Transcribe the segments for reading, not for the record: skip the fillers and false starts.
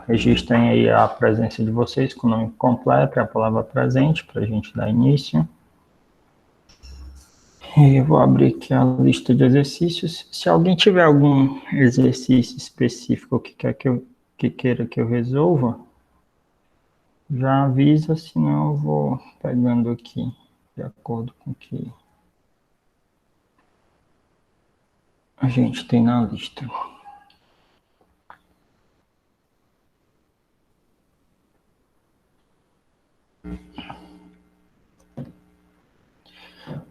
registrem aí a presença de vocês com o nome completo e a palavra presente para a gente dar início. E eu vou abrir aqui a lista de exercícios. Se alguém tiver algum exercício específico que queira que eu resolva, já avisa, senão eu vou pegando aqui de acordo com o que a gente tem na lista.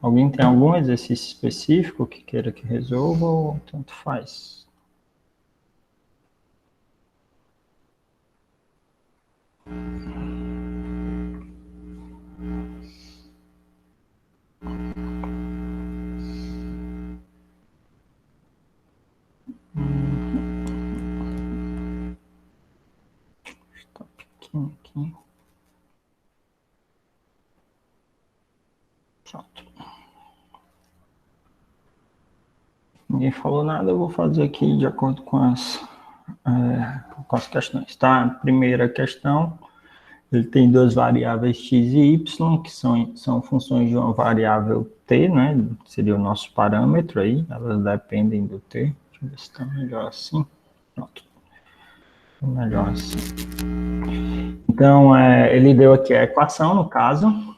Alguém tem algum exercício específico que queira que resolva ou tanto faz? Está pequeno aqui. Pronto. Ninguém falou nada, eu vou fazer aqui de acordo com as questões, tá? Primeira questão, ele tem duas variáveis x e y, que são funções de uma variável t, né? Seria o nosso parâmetro aí, elas dependem do t. Deixa eu ver se está melhor assim. Pronto. Melhor assim. Então, ele deu aqui a equação, no caso,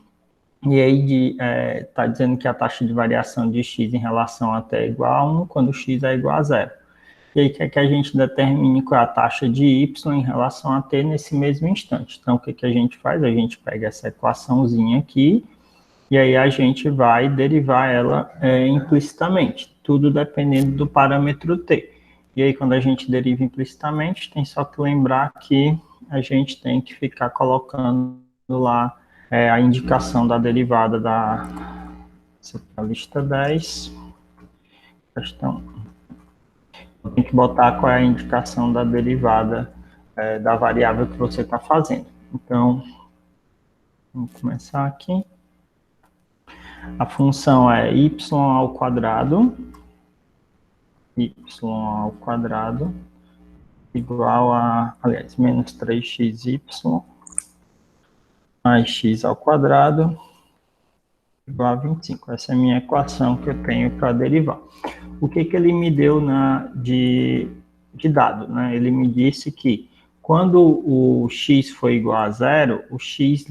e aí está dizendo que a taxa de variação de x em relação a t é igual a 1, quando x é igual a 0. E aí quer que a gente determine qual é a taxa de y em relação a t nesse mesmo instante. Então, o que a gente faz? A gente pega essa equaçãozinha aqui, e aí a gente vai derivar ela implicitamente, tudo dependendo do parâmetro t. E aí, quando a gente deriva implicitamente, tem só que lembrar que a gente tem que ficar colocando lá a indicação da derivada da lista 10, questão. Tem que botar qual é a indicação da derivada da variável que você está fazendo. Então, vamos começar aqui. A função é y ao quadrado igual a, aliás, menos 3xy mais x ao quadrado igual a 25. Essa é a minha equação que eu tenho para derivar. O que ele me deu de dado, né? Ele me disse que quando o x for igual a zero, o x',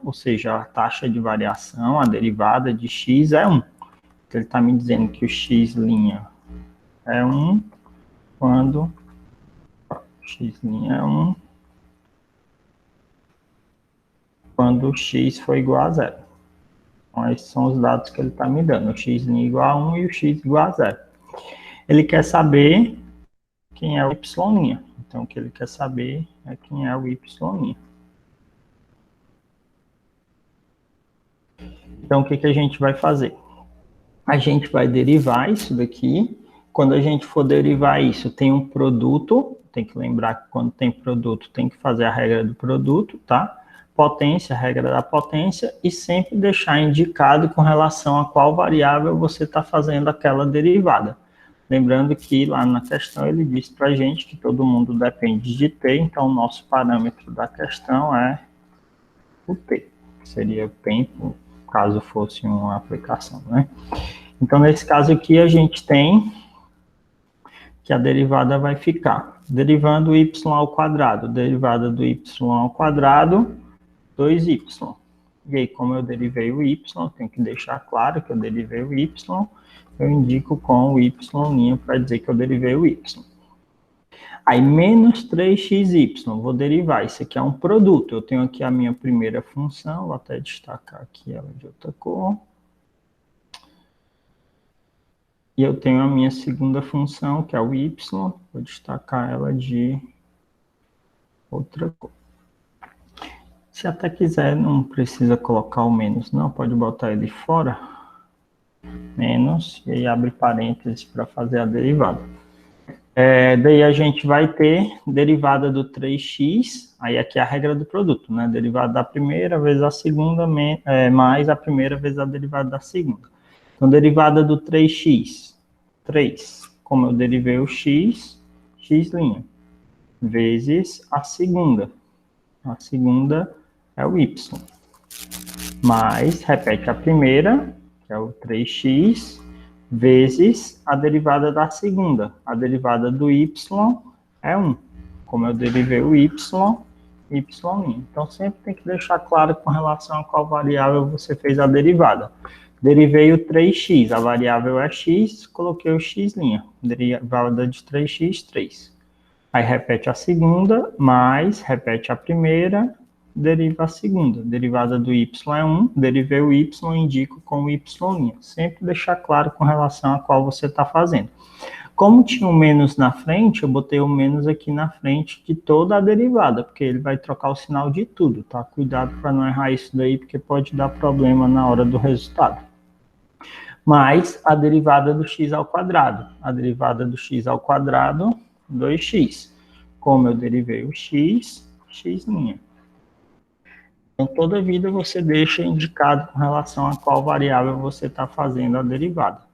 ou seja, a taxa de variação, a derivada de x é 1. Então, ele está me dizendo que o x' é 1 quando x' é 1 quando o x for igual a zero. Então, esses são os dados que ele está me dando, o x' igual a 1 e o x igual a zero. Ele quer saber quem é o y'. Então, o que ele quer saber é quem é o y'. Então, o que a gente vai fazer? A gente vai derivar isso daqui. Quando a gente for derivar isso, tem um produto. Tem que lembrar que quando tem produto, tem que fazer a regra do produto, tá? Potência, a regra da potência, e sempre deixar indicado com relação a qual variável você está fazendo aquela derivada. Lembrando que lá na questão ele disse para a gente que todo mundo depende de t, então o nosso parâmetro da questão é o t, que seria o tempo, caso fosse uma aplicação, né? Então, nesse caso aqui, a gente tem que a derivada vai ficar derivando y ao quadrado, derivada do y ao quadrado, 2y. E aí, como eu derivei o y, tenho que deixar claro que eu derivei o y, eu indico com o y' para dizer que eu derivei o y. Aí, menos 3xy, vou derivar. Isso aqui é um produto. Eu tenho aqui a minha primeira função, vou até destacar aqui ela de outra cor. E eu tenho a minha segunda função, que é o y, vou destacar ela de outra cor. Se até quiser, não precisa colocar o menos, não, pode botar ele fora. Menos, e aí abre parênteses para fazer a derivada. Daí a gente vai ter derivada do 3x, aí aqui é a regra do produto, né? Derivada da primeira vezes a segunda, mais a primeira vezes a derivada da segunda. Então, derivada do 3x, 3, como eu derivei o x'. vezes a segunda. A segunda é o y. Mais, repete a primeira, que é o 3x, vezes a derivada da segunda. A derivada do y é 1. Como eu derivei o y, y'. Então, sempre tem que deixar claro com relação a qual variável você fez a derivada. Derivei o 3x, a variável é x, coloquei o x'. Derivada de 3x, 3. Aí repete a segunda, mais, repete a primeira, deriva a segunda. Derivada do y é 1, derivei o y, indico com o y'. Sempre deixar claro com relação a qual você está fazendo. Como tinha um menos na frente, eu botei o menos aqui na frente de toda a derivada, porque ele vai trocar o sinal de tudo, tá? Cuidado para não errar isso daí, porque pode dar problema na hora do resultado. Mais a derivada do x ao quadrado. A derivada do x ao quadrado, 2x. Como eu derivei o x'. Então, toda vida você deixa indicado com relação a qual variável você está fazendo a derivada.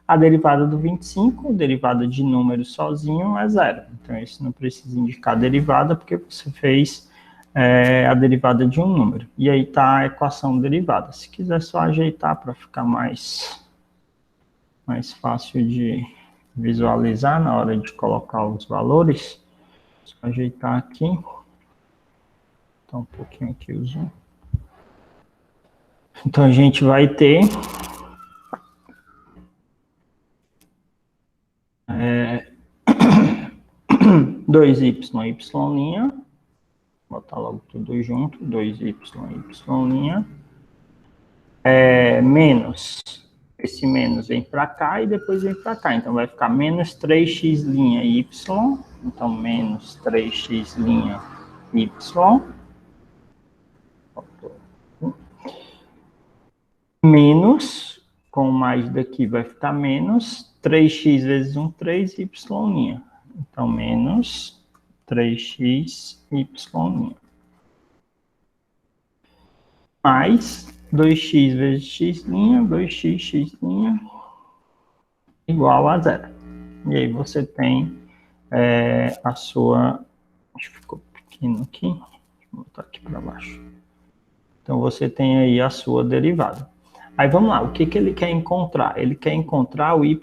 A derivada do 25, derivada de número sozinho, é 0. Então, esse não precisa indicar derivada, porque você fez a derivada de um número. E aí está a equação derivada. Se quiser só ajeitar para ficar mais fácil de visualizar na hora de colocar os valores, só ajeitar aqui. Tá um pouquinho aqui o zoom. Então, a gente vai ter 2y', vou botar logo tudo junto, 2y', menos, esse menos vem para cá e depois vem para cá, então vai ficar menos 3x', então menos 3x', menos, com mais daqui vai ficar menos, 3x vezes 1, 3y'. Então, menos 3x'. Mais 2x vezes x', 2x', igual a 0. E aí você tem a sua... Acho que ficou pequeno aqui. Deixa eu botar aqui para baixo. Então, você tem aí a sua derivada. Aí, vamos lá. O que ele quer encontrar? Ele quer encontrar o y'.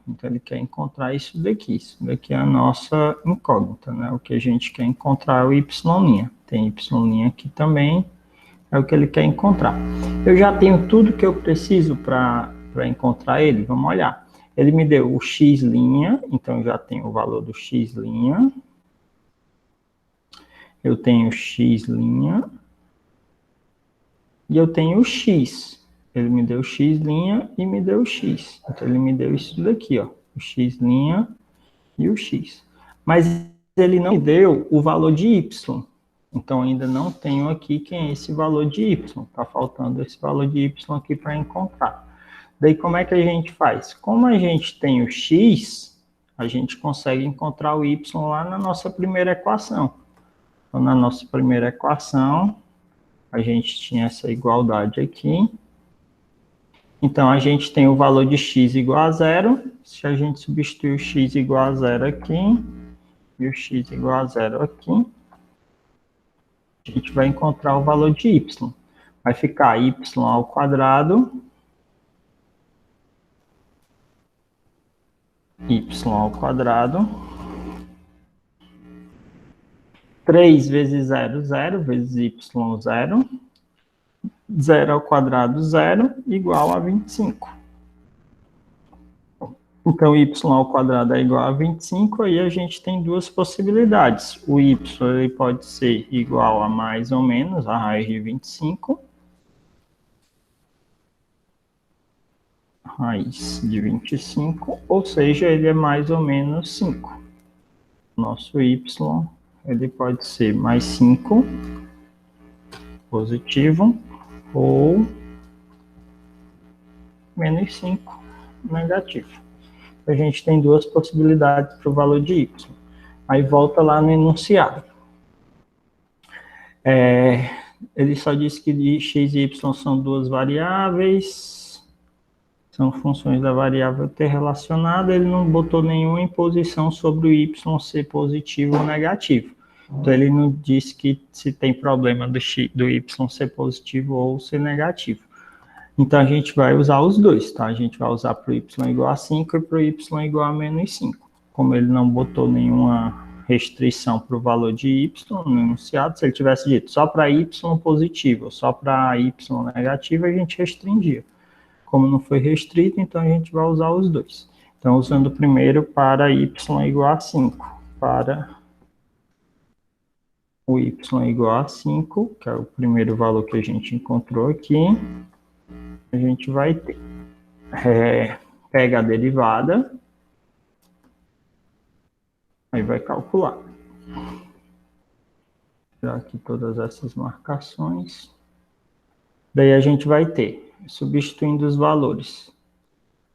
Então, ele quer encontrar isso daqui. Isso daqui é a nossa incógnita, né? O que a gente quer encontrar é o y'. Tem y' aqui também. É o que ele quer encontrar. Eu já tenho tudo que eu preciso para encontrar ele. Vamos olhar. Ele me deu o x', então eu já tenho o valor do x'. Eu tenho x'. E eu tenho o x. Ele me deu x' e me deu x. Então, ele me deu isso daqui, ó. O x' e o x. Mas ele não me deu o valor de y. Então, ainda não tenho aqui quem é esse valor de y. Está faltando esse valor de y aqui para encontrar. Daí, como é que a gente faz? Como a gente tem o x, a gente consegue encontrar o y lá na nossa primeira equação. Então, na nossa primeira equação, a gente tinha essa igualdade aqui. Então, a gente tem o valor de x igual a 0. Se a gente substituir o x igual a 0 aqui, e o x igual a 0 aqui, a gente vai encontrar o valor de y. Vai ficar y ao quadrado, 3 vezes 0, 0, vezes y, 0. 0 ao quadrado, 0, igual a 25. Então, y ao quadrado é igual a 25, aí a gente tem duas possibilidades. O y ele pode ser igual a mais ou menos a raiz de 25. Raiz de 25, ou seja, ele é mais ou menos 5. Nosso y, ele pode ser mais 5, positivo, ou menos 5, negativo. A gente tem duas possibilidades para o valor de y. Aí volta lá no enunciado. Ele só disse que de x e y são duas variáveis. São funções da variável t relacionada, ele não botou nenhuma imposição sobre o y ser positivo ou negativo. Então, ele não disse que se tem problema do y ser positivo ou ser negativo. Então, a gente vai usar os dois, tá? A gente vai usar para o y igual a 5 e para o y igual a menos 5. Como ele não botou nenhuma restrição para o valor de y no enunciado, se ele tivesse dito só para y positivo, só para y negativo, a gente restringia. Como não foi restrito, então a gente vai usar os dois. Então, usando o primeiro para y igual a 5, para o y igual a 5, que é o primeiro valor que a gente encontrou aqui, a gente vai ter, pega a derivada, aí vai calcular. Vou tirar aqui todas essas marcações. Daí a gente vai ter, substituindo os valores,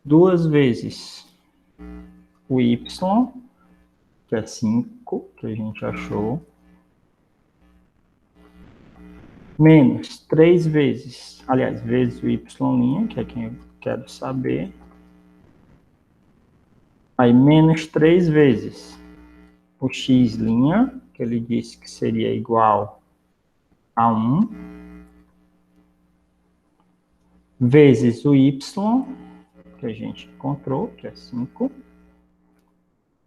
2 vezes o y, que é 5, que a gente achou, menos 3 vezes, aliás, vezes o y', que é quem eu quero saber, aí menos 3 vezes o x', que ele disse que seria igual a 1, vezes o y, que a gente encontrou, que é 5,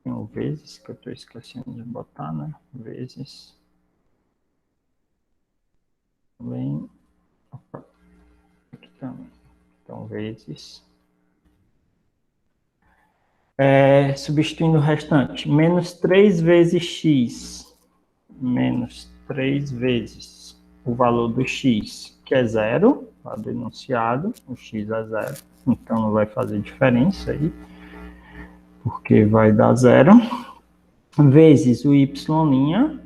tem o vezes, que eu estou esquecendo de botar, né, vezes, também, aqui também, então vezes, substituindo o restante, menos 3 vezes x, menos 3 vezes o valor do x, que é 0, lá do enunciado, o x é 0, então não vai fazer diferença aí, porque vai dar 0, vezes o y',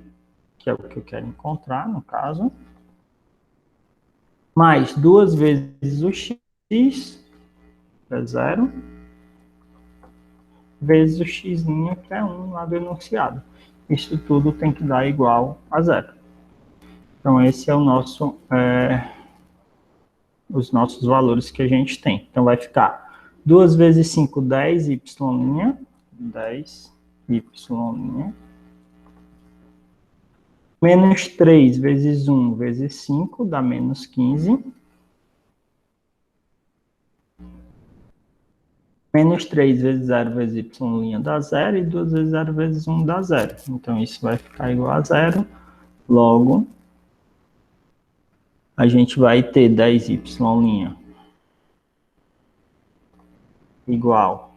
que é o que eu quero encontrar, no caso, mais 2 vezes o x, que é 0, vezes o x', que é 1, lá do enunciado. Isso tudo tem que dar igual a 0. Então, esse é o nosso, os nossos valores que a gente tem. Então, vai ficar 2 vezes 5, 10y', 10y', menos 3 vezes 1 vezes 5, dá menos 15. Menos 3 vezes 0 vezes y' dá 0, e 2 vezes 0 vezes 1 dá 0. Então, isso vai ficar igual a 0. Logo, a gente vai ter 10y' igual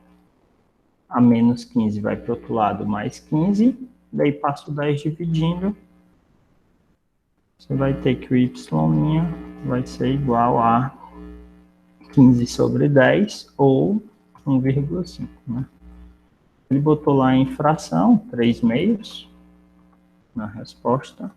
a menos 15, vai para o outro lado, mais 15. Daí, passa o 10 dividindo. Você vai ter que o y' vai ser igual a 15 sobre 10, ou 1,5, né? Ele botou lá em fração, 3 meios, na resposta.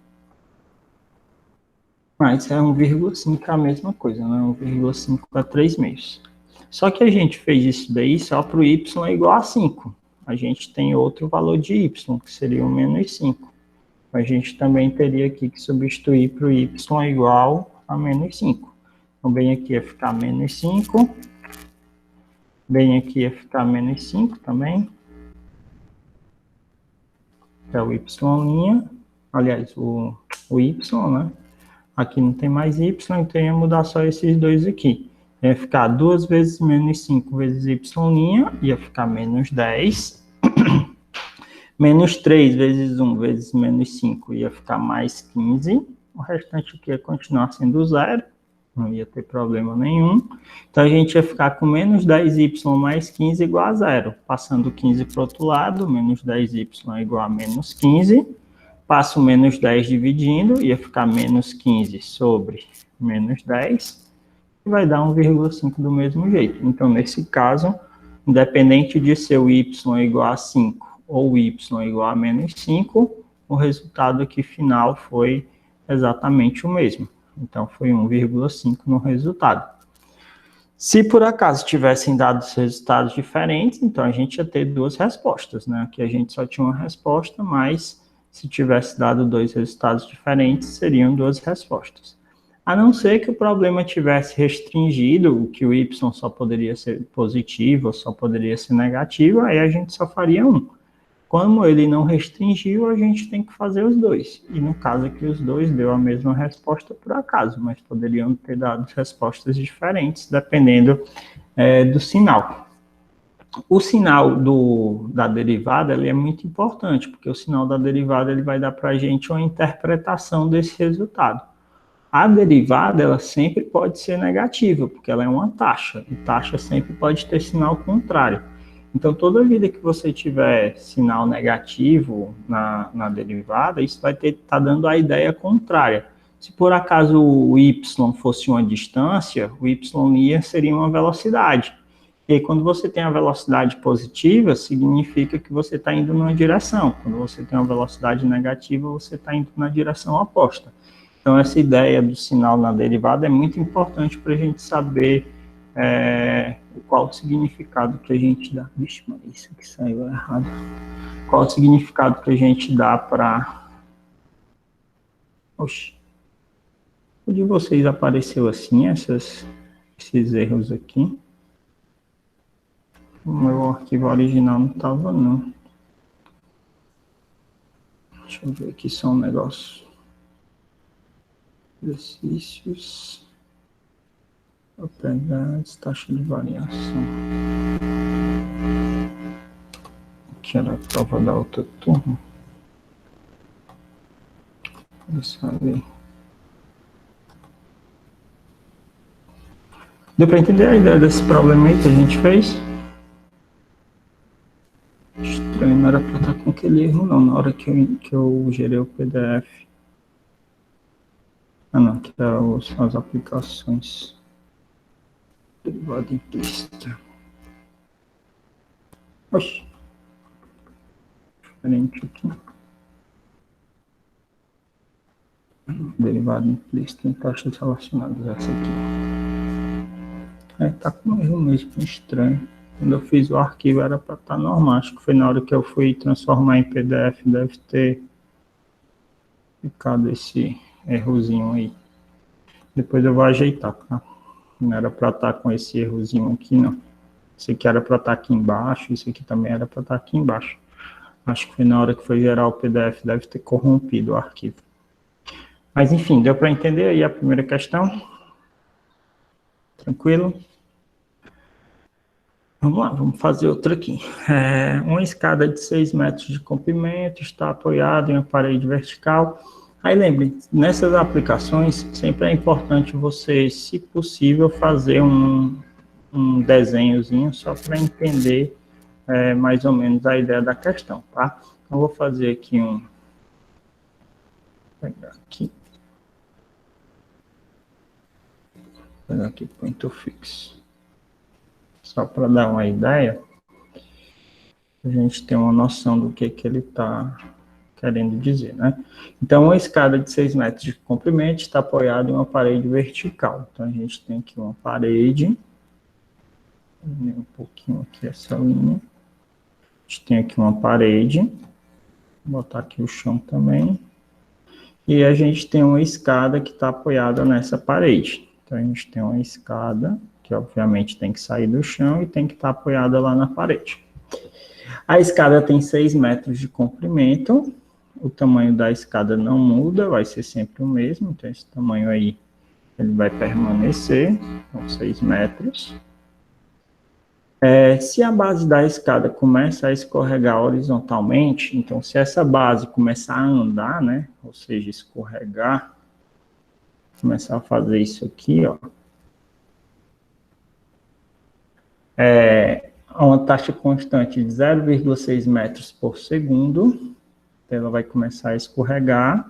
Mas é 1,5 é a mesma coisa, né? 1,5 é 3 meios. Só que a gente fez isso daí só para o y igual a 5. A gente tem outro valor de y, que seria o menos 5. A gente também teria aqui que substituir para o y igual a menos 5. Então, bem aqui ia ficar menos 5. Bem aqui ia ficar menos 5 também. É o y', aliás, o y, né? Aqui não tem mais y, então ia mudar só esses dois aqui. Ia ficar 2 vezes menos 5 vezes y', ia ficar menos 10. Menos 3 vezes 1 vezes menos 5 ia ficar mais 15. O restante aqui ia continuar sendo 0. Não ia ter problema nenhum. Então, a gente ia ficar com menos 10y mais 15 igual a 0. Passando 15 para o outro lado, menos 10y igual a menos 15. Passo menos 10 dividindo, ia ficar menos 15 sobre menos 10. E vai dar 1,5 do mesmo jeito. Então, nesse caso, independente de ser o y igual a 5 ou o y igual a menos 5, o resultado aqui final foi exatamente o mesmo. Então, foi 1,5 no resultado. Se por acaso tivessem dado resultados diferentes, então a gente ia ter duas respostas, né? Aqui a gente só tinha uma resposta, mas se tivesse dado dois resultados diferentes, seriam duas respostas. A não ser que o problema tivesse restringido, que o y só poderia ser positivo, ou só poderia ser negativo, aí a gente só faria um. Como ele não restringiu, a gente tem que fazer os dois. E no caso aqui, os dois deu a mesma resposta por acaso, mas poderiam ter dado respostas diferentes, dependendo do sinal. O sinal da derivada ele é muito importante, porque o sinal da derivada ele vai dar para a gente uma interpretação desse resultado. A derivada ela sempre pode ser negativa, porque ela é uma taxa, e taxa sempre pode ter sinal contrário. Então, toda vida que você tiver sinal negativo na derivada, isso vai estar dando a ideia contrária. Se por acaso o y fosse uma distância, o y seria uma velocidade. E aí, quando você tem a velocidade positiva, significa que você está indo numa direção. Quando você tem uma velocidade negativa, você está indo na direção oposta. Então, essa ideia do sinal na derivada é muito importante para a gente saber qual o significado que a gente dá. Vixe, mas isso aqui saiu errado. Qual o significado que a gente dá para... Oxi. O de vocês apareceu assim, esses erros aqui? O meu arquivo original não estava, não. Deixa eu ver aqui só um negócio. Exercícios. Propriedades, taxa de variação. Aqui era a prova da outra turma. Deixa eu ver. Deu para entender a ideia desse problema aí que a gente fez? Estranho, não era para estar com aquele erro não, na hora que eu gerei o PDF. Ah não, que é as aplicações. Derivada implícita. Oxi. Diferente aqui. Derivada implícita em taxas relacionadas a essa aqui. Tá com um erro mesmo, estranho. Quando eu fiz o arquivo era para estar normal. Acho que foi na hora que eu fui transformar em PDF, deve ter ficado esse errozinho aí. Depois eu vou ajeitar, tá? Não era para estar com esse errozinho aqui, não. Esse aqui era para estar aqui embaixo, esse aqui também era para estar aqui embaixo. Acho que foi na hora que foi gerar o PDF, deve ter corrompido o arquivo. Mas enfim, deu para entender aí a primeira questão? Tranquilo? Vamos lá, vamos fazer outra aqui. Uma escada de 6 metros de comprimento está apoiada em uma parede vertical. Aí lembre, nessas aplicações, sempre é importante você, se possível, fazer um desenhozinho só para entender mais ou menos a ideia da questão, tá? Então, vou fazer aqui vou pegar aqui. Vou pegar aqui point fix. Só para dar uma ideia, a gente tem uma noção do que ele está querendo dizer, né? Então, uma escada de 6 metros de comprimento está apoiada em uma parede vertical. Então, a gente tem aqui uma parede, um pouquinho aqui essa linha. A gente tem aqui uma parede, vou botar aqui o chão também. E a gente tem uma escada que está apoiada nessa parede. Então, a gente tem uma escada que, obviamente, tem que sair do chão e tem que estar apoiada lá na parede. A escada tem 6 metros de comprimento. O tamanho da escada não muda, vai ser sempre o mesmo. Então, esse tamanho aí, ele vai permanecer. Então, 6 metros. Se a base da escada começa a escorregar horizontalmente, então, se essa base começar a andar, né? Ou seja, escorregar, começar a fazer isso aqui, ó. Uma taxa constante de 0,6 metros por segundo. Então, ela vai começar a escorregar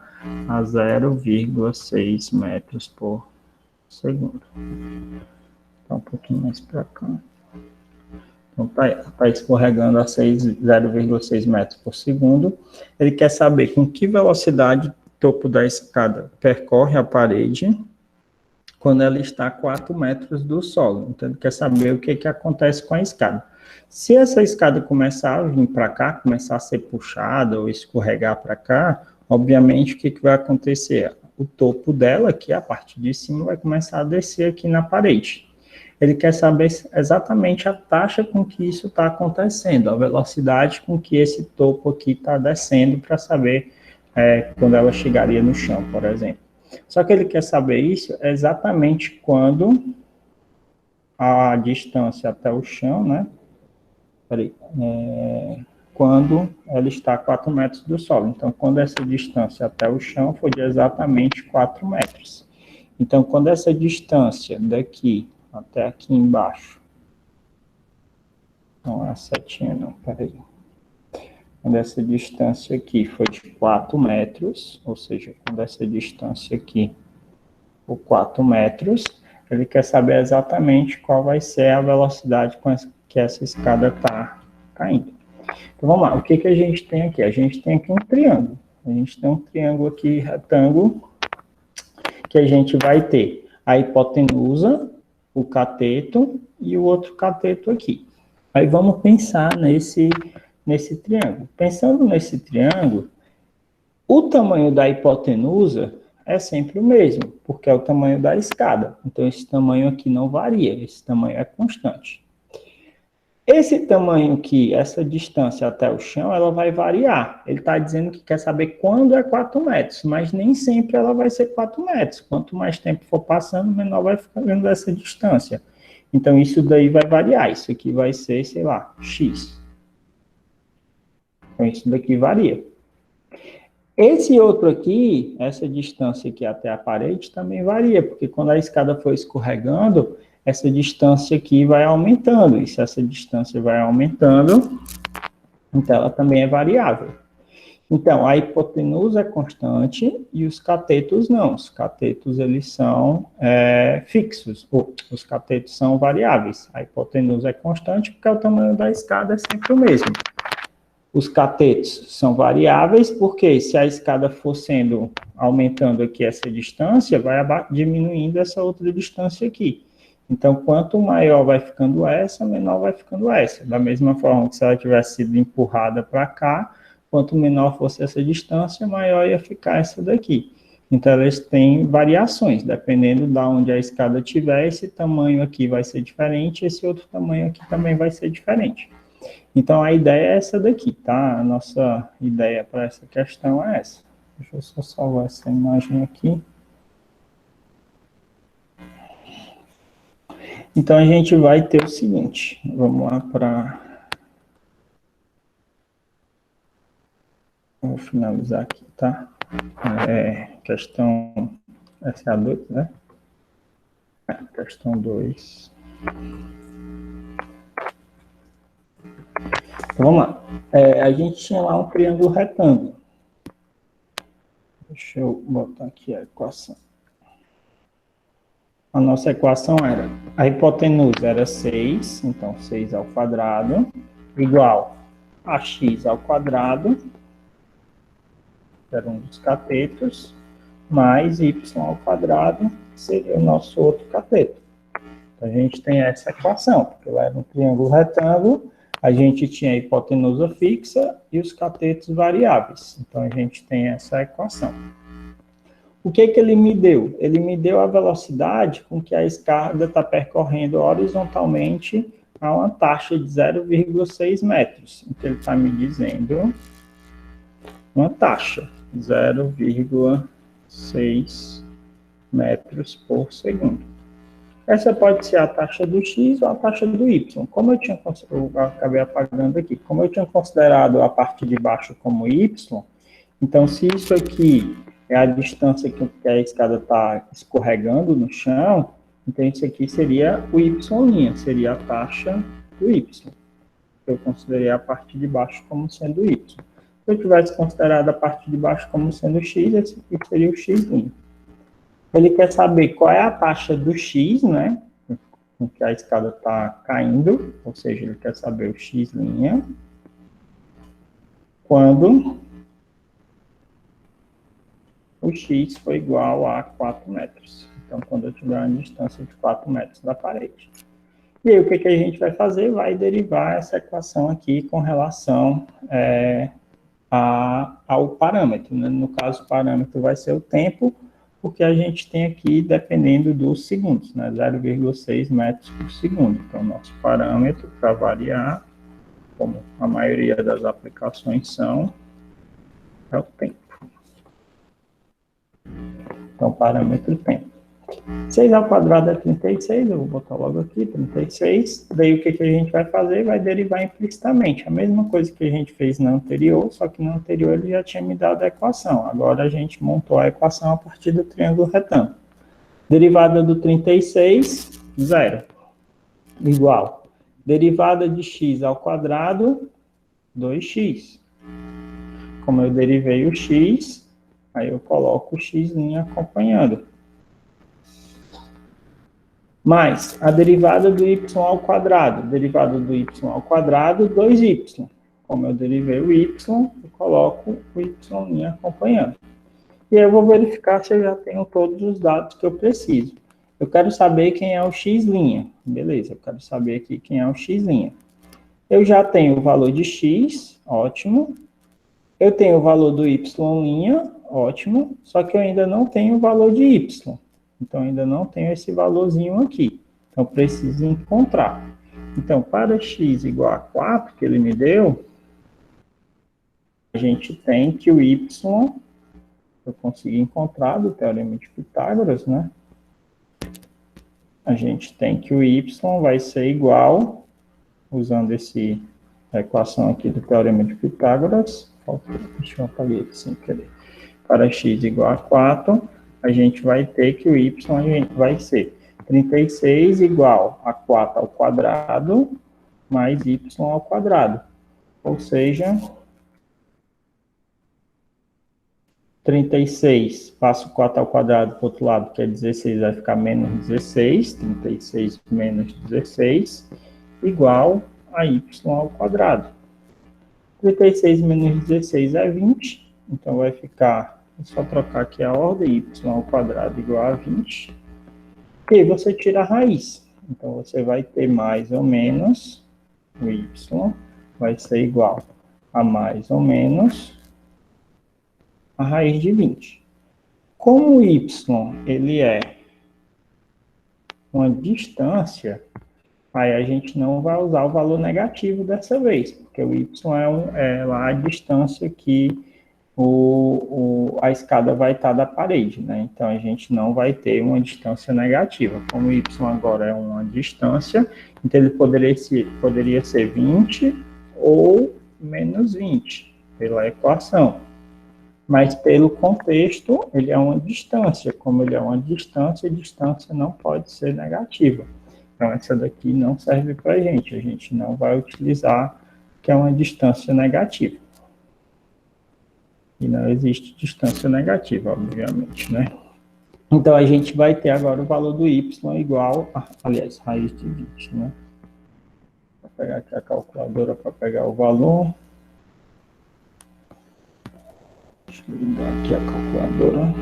a 0,6 metros por segundo. Então, um pouquinho mais para cá. Então, tá escorregando a 0,6 metros por segundo. Ele quer saber com que velocidade o topo da escada percorre a parede quando ela está a 4 metros do solo. Então, ele quer saber o que acontece com a escada. Se essa escada começar a vir para cá, começar a ser puxada ou escorregar para cá, obviamente, o que vai acontecer? o topo dela, que é a parte de cima, vai começar a descer aqui na parede. Ele quer saber exatamente a taxa com que isso está acontecendo, a velocidade com que esse topo aqui está descendo, para saber quando ela chegaria no chão, por exemplo. Só que ele quer saber isso exatamente quando a distância até o chão, né? Peraí, quando ela está a 4 metros do solo. Então, quando essa distância até o chão for de exatamente 4 metros. Então, quando essa distância daqui até aqui embaixo, não é a setinha não, peraí. Quando essa distância aqui for de 4 metros, ou seja, quando essa distância aqui for 4 metros, ele quer saber exatamente qual vai ser a velocidade com que essa escada está caindo. Então, vamos lá. O que a gente tem aqui? A gente tem aqui um triângulo. A gente tem um triângulo aqui, retângulo, que a gente vai ter a hipotenusa, o cateto e o outro cateto aqui. Aí vamos pensar nesse triângulo. Pensando nesse triângulo, o tamanho da hipotenusa é sempre o mesmo, porque é o tamanho da escada. Então, esse tamanho aqui não varia, esse tamanho é constante. Esse tamanho aqui, essa distância até o chão, ela vai variar. Ele está dizendo que quer saber quando é 4 metros, mas nem sempre ela vai ser 4 metros. Quanto mais tempo for passando, menor vai ficando essa distância. Então, isso daí vai variar. Isso aqui vai ser, sei lá, X. Então, isso daqui varia. Esse outro aqui, essa distância aqui até a parede, também varia, porque quando a escada for escorregando, essa distância aqui vai aumentando. E se essa distância vai aumentando, então ela também é variável. Então, a hipotenusa é constante e os catetos não. Os catetos, eles são fixos. Os catetos são variáveis. A hipotenusa é constante porque o tamanho da escada é sempre o mesmo. Os catetos são variáveis porque se a escada for aumentando aqui essa distância, vai diminuindo essa outra distância aqui. Então, quanto maior vai ficando essa, menor vai ficando essa. Da mesma forma que se ela tivesse sido empurrada para cá, quanto menor fosse essa distância, maior ia ficar essa daqui. Então, elas têm variações, dependendo de onde a escada estiver, esse tamanho aqui vai ser diferente, esse outro tamanho aqui também vai ser diferente. Então, a ideia é essa daqui, tá? A nossa ideia para essa questão é essa. Deixa eu só salvar essa imagem aqui. Então, a gente vai ter o seguinte. Vamos lá para... Vou finalizar aqui, tá? Questão SA2, né? Questão 2. Vamos lá. A gente tinha lá um triângulo retângulo. Deixa eu botar aqui a equação. A nossa equação era, a hipotenusa era 6, então 6 ao quadrado, igual a x ao quadrado, que era um dos catetos, mais y ao quadrado, que seria o nosso outro cateto. Então, a gente tem essa equação, porque lá era um triângulo retângulo, a gente tinha a hipotenusa fixa e os catetos variáveis. Então, a gente tem essa equação. O que ele me deu? Ele me deu a velocidade com que a escada está percorrendo horizontalmente a uma taxa de 0,6 metros. Então, ele está me dizendo uma taxa, 0,6 metros por segundo. Essa pode ser a taxa do x ou a taxa do y. Como eu acabei apagando aqui, como eu tinha considerado a parte de baixo como y, então se isso aqui é a distância que a escada está escorregando no chão, então isso aqui seria o y', seria a taxa do y. Eu considerei a parte de baixo como sendo y. Se eu tivesse considerado a parte de baixo como sendo x, esse aqui seria o x'. Ele quer saber qual é a taxa do x, né? Com que a escada está caindo, ou seja, ele quer saber o x', quando o x for igual a 4 metros. Então, quando eu tiver uma distância de 4 metros da parede. E aí, o que a gente vai fazer? Vai derivar essa equação aqui com relação ao parâmetro, né? No caso, o parâmetro vai ser o tempo, porque a gente tem aqui, dependendo dos segundos, né, 0,6 metros por segundo. Então, nosso parâmetro para variar, como a maioria das aplicações são, é o tempo. Então, parâmetro tempo. 6 ao quadrado é 36, eu vou botar logo aqui, 36. Daí o que a gente vai fazer? Vai derivar implicitamente. A mesma coisa que a gente fez na anterior, só que na anterior ele já tinha me dado a equação. Agora a gente montou a equação a partir do triângulo retângulo. Derivada do 36, 0. Igual. Derivada de x ao quadrado, 2x. Como eu derivei o x, aí eu coloco o x' acompanhando. Mais a derivada do y ao quadrado. Derivada do y ao quadrado, 2y. Como eu derivei o y, eu coloco o y' acompanhando. E aí eu vou verificar se eu já tenho todos os dados que eu preciso. Eu quero saber quem é o x'. Beleza, eu quero saber aqui quem é o x'. Eu já tenho o valor de x, ótimo. Eu tenho o valor do y', ótimo. Só que eu ainda não tenho o valor de y. Então, ainda não tenho esse valorzinho aqui. Então, preciso encontrar. Então, para x igual a 4, que ele me deu, a gente tem que o y, eu consegui encontrar do Teorema de Pitágoras, né? A gente tem que o y vai ser igual, usando a equação aqui do Teorema de Pitágoras, deixa eu apagar aqui sem querer. Para x igual a 4, a gente vai ter que o y vai ser 36 igual a 4 ao quadrado mais y ao quadrado. Ou seja, 36, passo 4 ao quadrado para o outro lado, que é 16, vai ficar menos 16. 36 menos 16 igual a y ao quadrado. 36 menos 16 é 20, então vai ficar... É só trocar aqui a ordem, y ao quadrado igual a 20. E aí você tira a raiz. Então, você vai ter mais ou menos, o y vai ser igual a mais ou menos a raiz de 20. Como o y, ele é uma distância, aí a gente não vai usar o valor negativo dessa vez, porque o y é lá a distância que a escada vai estar da parede, né? Então, a gente não vai ter uma distância negativa. Como y agora é uma distância, então ele poderia ser 20 ou menos 20, pela equação. Mas, pelo contexto, ele é uma distância. Como ele é uma distância, a distância não pode ser negativa. Então, essa daqui não serve para a gente não vai utilizar que é uma distância negativa. E não existe distância negativa, obviamente, né? Então, a gente vai ter agora o valor do y igual a, aliás, raiz de 20, né? Vou pegar aqui a calculadora para pegar o valor. Deixa eu ligar aqui a calculadora.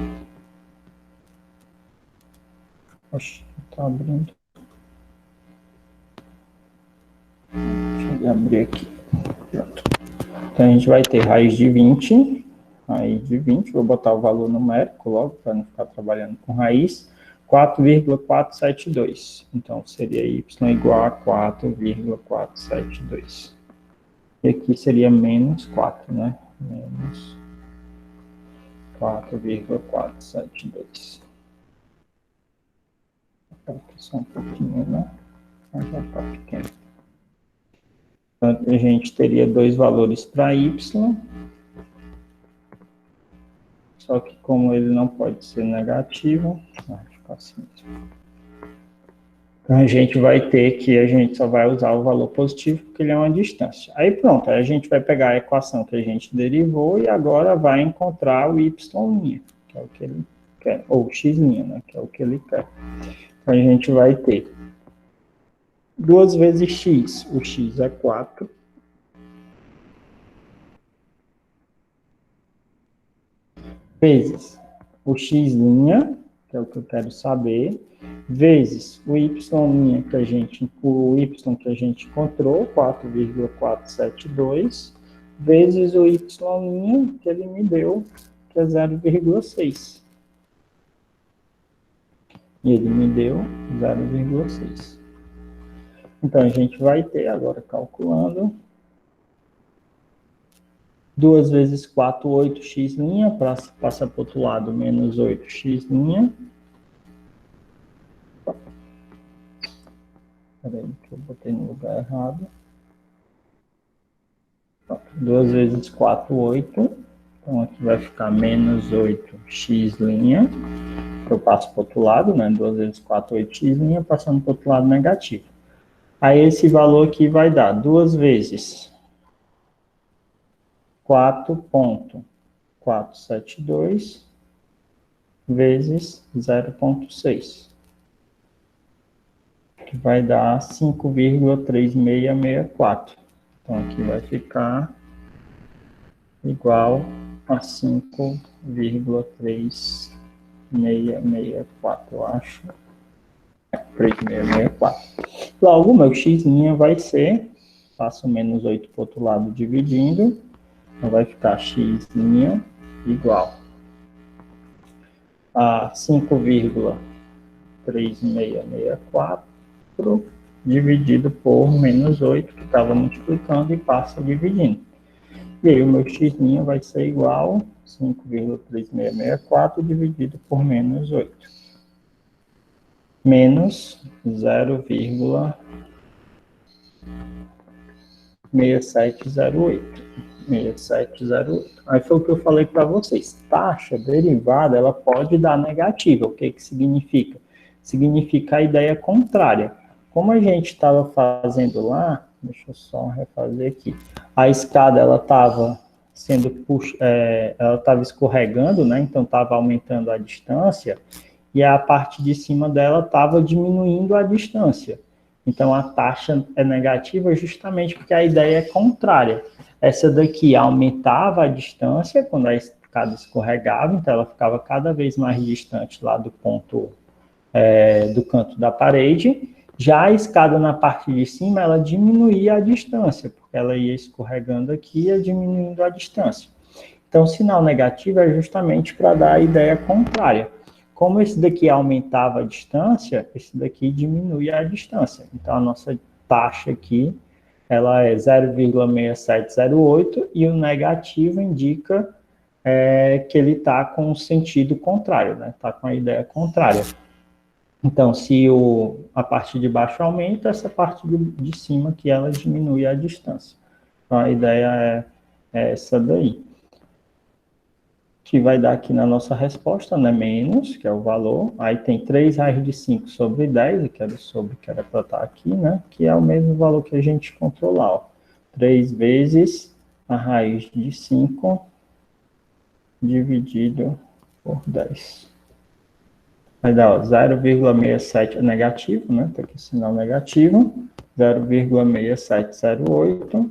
Oxe, está abrindo. Deixa eu abrir aqui. Pronto. Então, a gente vai ter raiz de 20. Raiz de 20, vou botar o valor numérico logo, para não ficar trabalhando com raiz, 4,472. Então, seria y igual a 4,472. E aqui seria menos 4, né? Menos 4,472. Vou botar aqui só um pouquinho, né? Mas já está pequeno. Então, a gente teria dois valores para y. Só que como ele não pode ser negativo, vai ficar assim mesmo. Então, a gente vai ter que, a gente só vai usar o valor positivo, porque ele é uma distância. Aí pronto, aí a gente vai pegar a equação que a gente derivou e agora vai encontrar o y', que é o que ele quer, ou x', né, que é o que ele quer. Então, a gente vai ter 2 vezes x, o x é 4, vezes o x', que é o que eu quero saber, vezes o y' que a gente encontrou, 4,472, vezes o y' que ele me deu, que é 0,6. E ele me deu 0,6. Então, a gente vai ter, agora calculando, 2 vezes 4, 8x', passa para o outro lado, menos 8x'. Peraí, que eu botei no lugar errado. 2 vezes 4, 8. Então, aqui vai ficar menos 8x'. Eu passo para o outro lado, né? 2 vezes 4, 8x', passando para o outro lado negativo. Aí, esse valor aqui vai dar 2 vezes 4,472 vezes 0,6. Que vai dar 5,3664. Então, aqui vai ficar igual a 5,3664, eu acho. 3664. Logo, meu x' vai ser, passo menos 8 para o outro lado dividindo, então vai ficar x' igual a 5,3664 dividido por menos 8, que estava multiplicando, e passa dividindo. E aí o meu x' vai ser igual a 5,3664 dividido por menos 8. Menos 0,6708. 6708. Aí foi o que eu falei para vocês. Taxa derivada, ela pode dar negativa. O que que significa? Significa a ideia contrária. Como a gente estava fazendo lá, deixa eu só refazer aqui. A escada, ela estava ela estava escorregando, né? Então estava aumentando a distância, e a parte de cima dela estava diminuindo a distância. Então, a taxa é negativa justamente porque a ideia é contrária. Essa daqui aumentava a distância quando a escada escorregava, então ela ficava cada vez mais distante lá do ponto, do canto da parede. Já a escada na parte de cima, ela diminuía a distância, porque ela ia escorregando aqui e ia diminuindo a distância. Então, o sinal negativo é justamente para dar a ideia contrária. Como esse daqui aumentava a distância, esse daqui diminui a distância. Então, a nossa taxa aqui, ela é 0,6708, e o negativo indica que ele está com o sentido contrário, né? Está com a ideia contrária. Então, se a parte de baixo aumenta, essa parte de cima que ela diminui a distância. Então, a ideia é essa daí. Que vai dar aqui na nossa resposta, né, menos, que é o valor. Aí tem 3 raiz de 5 sobre 10, que era sobre que era para estar aqui, né, que é o mesmo valor que a gente controlar, ó. 3 vezes a raiz de 5 dividido por 10. Vai dar 0,67 é negativo, né, tá aqui o sinal negativo, 0,6708.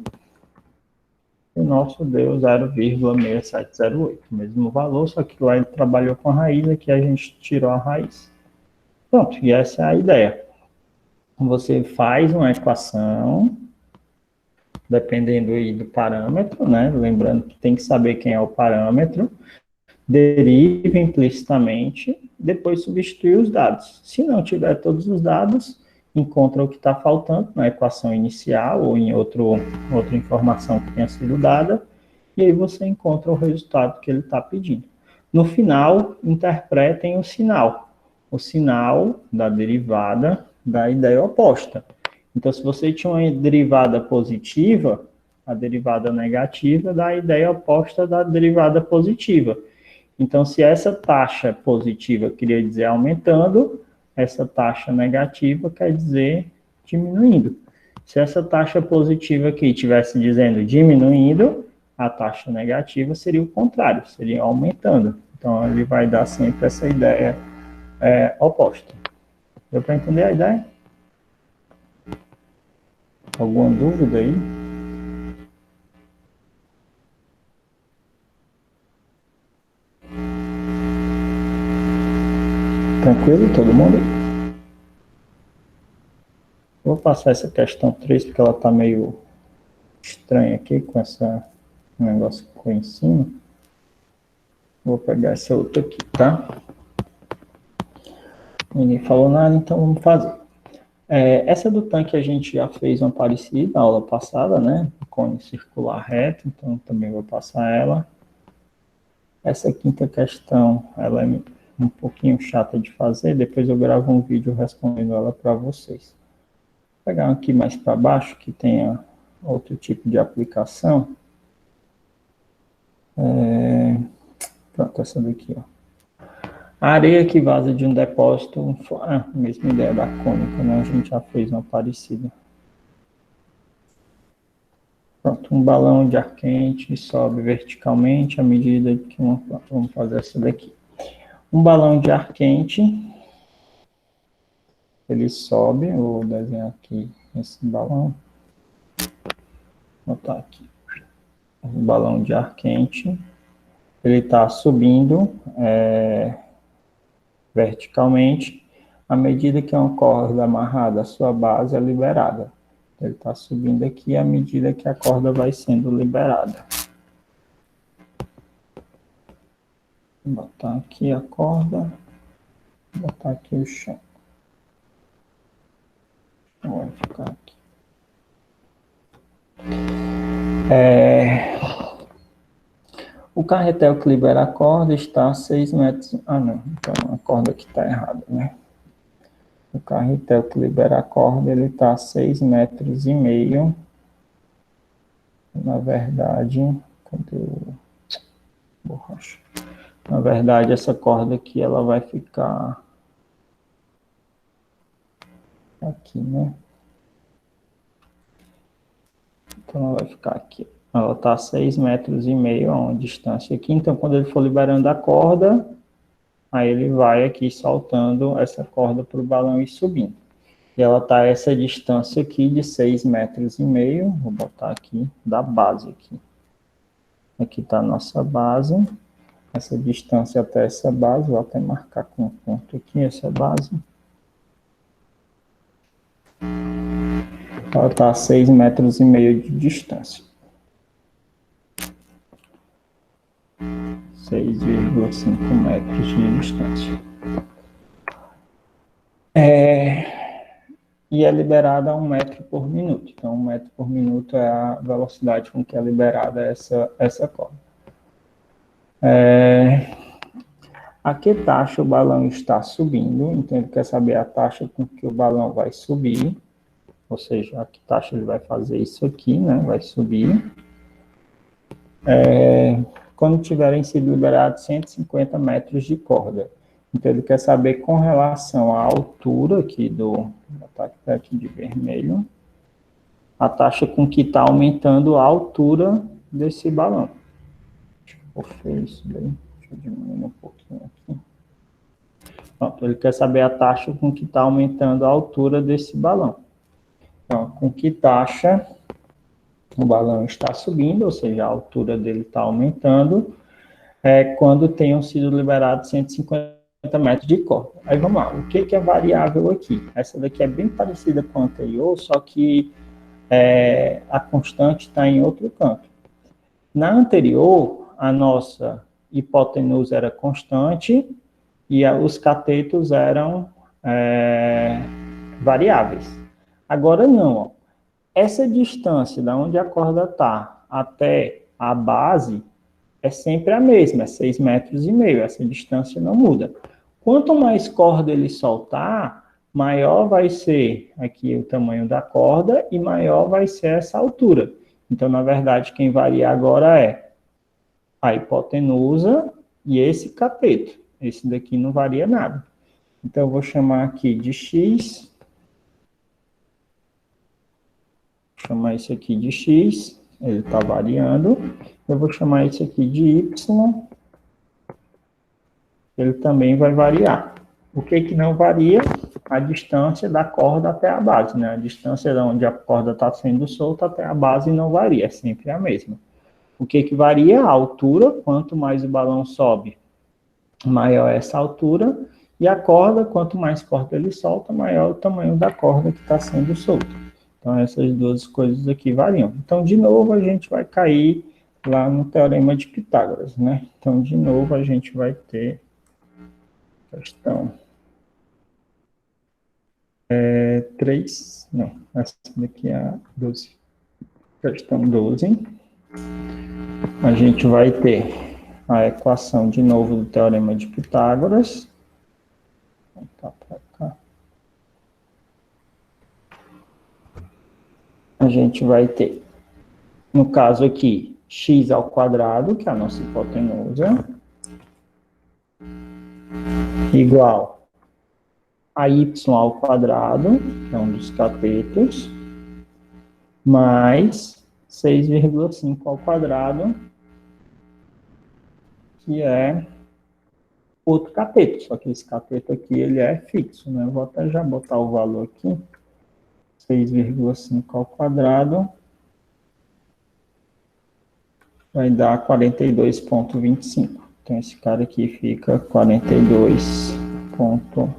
E o nosso deu 0,6708, mesmo valor, só que lá ele trabalhou com a raiz, aqui a gente tirou a raiz. Pronto, e essa é a ideia. Você faz uma equação, dependendo aí do parâmetro, né? Lembrando que tem que saber quem é o parâmetro, deriva implicitamente, depois substitui os dados. Se não tiver todos os dados, encontra o que está faltando na equação inicial ou em outra informação que tenha sido dada, e aí você encontra o resultado que ele está pedindo. No final, interpretem o sinal da derivada da ideia oposta. Então, se você tinha uma derivada positiva, a derivada negativa dá a ideia oposta da derivada positiva. Então, se essa taxa positiva queria dizer aumentando, essa taxa negativa quer dizer diminuindo. Se essa taxa positiva aqui estivesse dizendo diminuindo, a taxa negativa seria o contrário, seria aumentando. Então, ele vai dar sempre essa ideia oposta. Deu para entender a ideia? Alguma dúvida aí? Tranquilo, todo mundo? Vou passar essa questão 3, porque ela está meio estranha aqui, com essa negócio que ficou em cima. Vou pegar essa outra aqui, tá? Ninguém falou nada, então vamos fazer. Essa do tanque a gente já fez uma parecida na aula passada, né? Cone circular reto, então também vou passar ela. Essa quinta questão, ela é um pouquinho chata de fazer, depois eu gravo um vídeo respondendo ela para vocês. Vou pegar aqui mais para baixo, que tenha outro tipo de aplicação. Pronto, essa daqui, ó. A areia que vaza de um depósito, mesma ideia da cônica, né? A gente já fez uma parecida. Pronto, um balão de ar quente sobe verticalmente à medida que vamos fazer essa daqui. Um balão de ar quente, ele sobe, vou desenhar aqui esse balão. Vou botar aqui. Um balão de ar quente, ele está subindo verticalmente à medida que uma corda amarrada à sua base é liberada. Ele está subindo aqui à medida que a corda vai sendo liberada. Vou botar aqui a corda, vou botar aqui o chão. Vai ficar aqui. O carretel que libera a corda está a 6 metros... Ah, não, então a corda aqui está errada, né? O carretel que libera a corda, ele está a 6,5 metros. Na verdade, cadê o borracha? Na verdade, essa corda aqui, ela vai ficar aqui, né? Então, ela vai ficar aqui. Ela está a 6,5 metros, a uma distância aqui. Então, quando ele for liberando a corda, aí ele vai aqui soltando essa corda para o balão e subindo. E ela está a essa distância aqui de 6,5 metros. Vou botar aqui da base aqui. Aqui está a nossa base. Essa distância até essa base, vou até marcar com um ponto aqui, essa base. Ela está a 6,5 metros de distância. 6,5 metros de distância. E é liberada a 1 metro por minuto. Então, 1 metro por minuto é a velocidade com que é liberada essa corda. A que taxa o balão está subindo? Então, ele quer saber a taxa com que o balão vai subir. Ou seja, a que taxa ele vai fazer isso aqui, né? Vai subir. Quando tiverem sido liberados 150 metros de corda. Então, ele quer saber com relação à altura aqui vou botar aqui de vermelho, a taxa com que está aumentando a altura desse balão. Deixa eu pôr feio isso daí. Deixa eu diminuir um pouquinho aqui. Pronto, ele quer saber a taxa com que está aumentando a altura desse balão. Então, com que taxa o balão está subindo, ou seja, a altura dele está aumentando, quando tenham sido liberados 150 metros de corda. Aí vamos lá, o que é variável aqui? Essa daqui é bem parecida com a anterior, só que a constante está em outro canto. Na anterior, a nossa hipotenusa era constante e os catetos eram variáveis. Agora não, ó. Essa distância da onde a corda está até a base é sempre a mesma, é 6,5 metros. Essa distância não muda. Quanto mais corda ele soltar, maior vai ser aqui o tamanho da corda e maior vai ser essa altura. Então, na verdade, quem varia agora é a hipotenusa e esse cateto. Esse daqui não varia nada. Então, eu vou chamar aqui de x. Vou chamar isso aqui de x. Ele está variando. Eu vou chamar isso aqui de y. Ele também vai variar. O que não varia? A distância da corda até a base, né? A distância de onde a corda está sendo solta até a base não varia, é sempre a mesma. O que varia? A altura, quanto mais o balão sobe, maior é essa altura, e a corda, quanto mais corda ele solta, maior é o tamanho da corda que está sendo solta. Então, essas duas coisas aqui variam. Então, de novo, a gente vai cair lá no Teorema de Pitágoras, né? Então, de novo, a gente vai ter questão 3, não, essa daqui é a 12. Questão 12. A gente vai ter a equação de novo do Teorema de Pitágoras. Vou voltar para cá. A gente vai ter, no caso aqui, x ao quadrado, que é a nossa hipotenusa, igual a y ao quadrado, que é um dos catetos, mais 6,5 ao quadrado, que é outro cateto, só que esse cateto aqui, ele é fixo, né? Eu vou até já botar o valor aqui, 6,5 ao quadrado, vai dar 42,25. Então, esse cara aqui fica 42,25,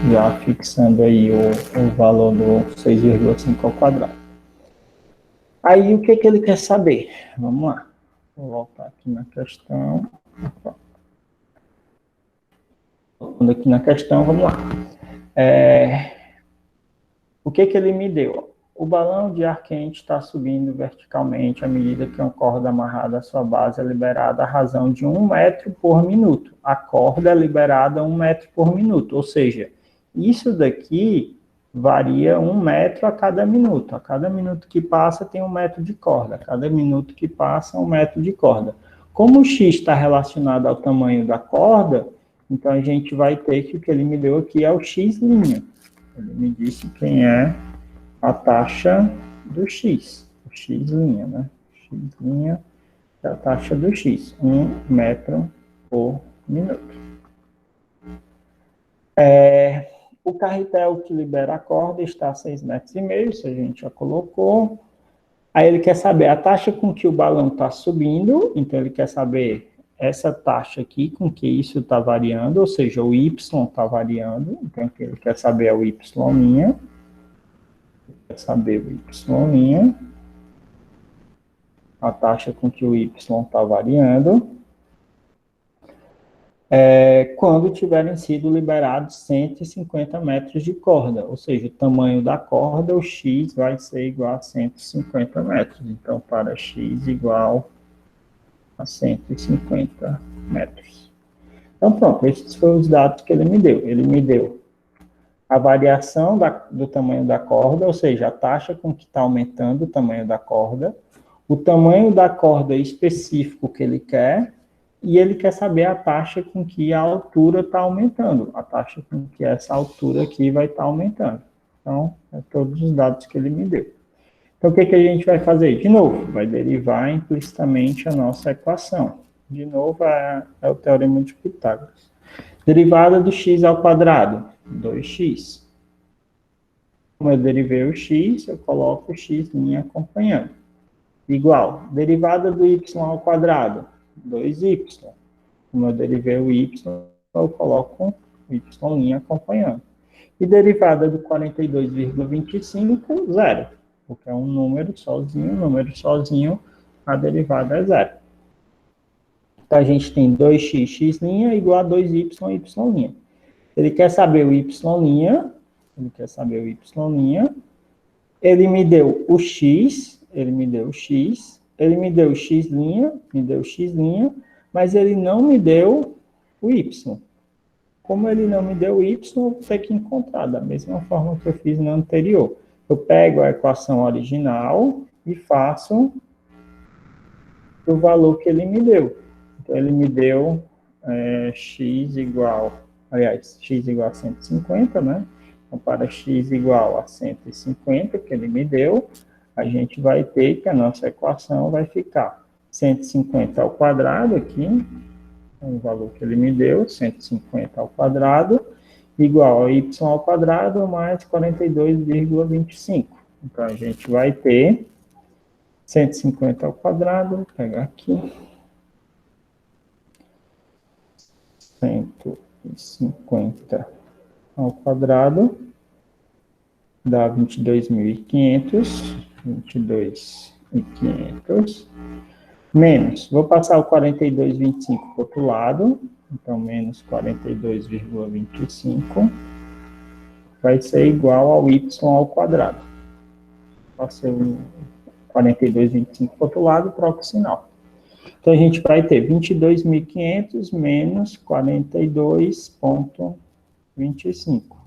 já fixando aí o valor do 6,5 ao quadrado. Aí, o que ele quer saber? Vamos lá. Vou voltar aqui na questão. Voltando aqui na questão, vamos lá. O que ele me deu? O balão de ar quente está subindo verticalmente à medida que uma corda amarrada à sua base é liberada à razão de 1 metro por minuto. A corda é liberada a 1 metro por minuto, ou seja, isso daqui varia 1 metro a cada minuto. A cada minuto que passa tem 1 metro de corda. A cada minuto que passa, 1 metro de corda. Como o x está relacionado ao tamanho da corda, então a gente vai ter que o que ele me deu aqui é o x'. Ele me disse quem é a taxa do x, o x', né? X' é a taxa do x, 1 metro por minuto. O carretel que libera a corda está a 6,5 metros, isso a gente já colocou. Aí ele quer saber a taxa com que o balão está subindo, então ele quer saber essa taxa aqui com que isso está variando, ou seja, o y está variando, então ele quer saber o y'. Quer saber o y', a taxa com que o y está variando, quando tiverem sido liberados 150 metros de corda, ou seja, o tamanho da corda, o x vai ser igual a 150 metros. Então, para x igual a 150 metros. Então, pronto, esses foram os dados que ele me deu. Ele me deu a variação do tamanho da corda, ou seja, a taxa com que está aumentando o tamanho da corda, o tamanho da corda específico que ele quer, e ele quer saber a taxa com que a altura está aumentando, a taxa com que essa altura aqui vai estar aumentando. Então, é todos os dados que ele me deu. Então, o que a gente vai fazer? De novo, vai derivar implicitamente a nossa equação. De novo, é o Teorema de Pitágoras. Derivada do x ao quadrado, 2x. Como eu derivei o x, eu coloco o x' acompanhando. Igual, derivada do y ao quadrado, 2y. Como eu derivei o y, eu coloco o y' acompanhando. E derivada do 42,25, 0. Porque é um número sozinho, a derivada é 0. Então, a gente tem 2x, x' igual a 2y, y'. Ele quer saber o y', ele me deu o x, ele me deu o x', mas ele não me deu o y. Como ele não me deu o y, eu vou ter que encontrar, da mesma forma que eu fiz no anterior. Eu pego a equação original e faço o valor que ele me deu. Então, ele me deu x igual a 150, né? Então, para x igual a 150, que ele me deu, a gente vai ter que a nossa equação vai ficar 150 ao quadrado aqui, o valor que ele me deu, 150 ao quadrado, igual a y ao quadrado mais 42,25. Então, a gente vai ter 150 ao quadrado, vou pegar aqui, 150 ao quadrado, dá 22.500, menos, vou passar o 42,25 para o outro lado, então menos 42,25, vai ser igual ao y ao quadrado. Passei o 42,25 para o outro lado, troca o sinal. Então, a gente vai ter 22.500 menos 42,25.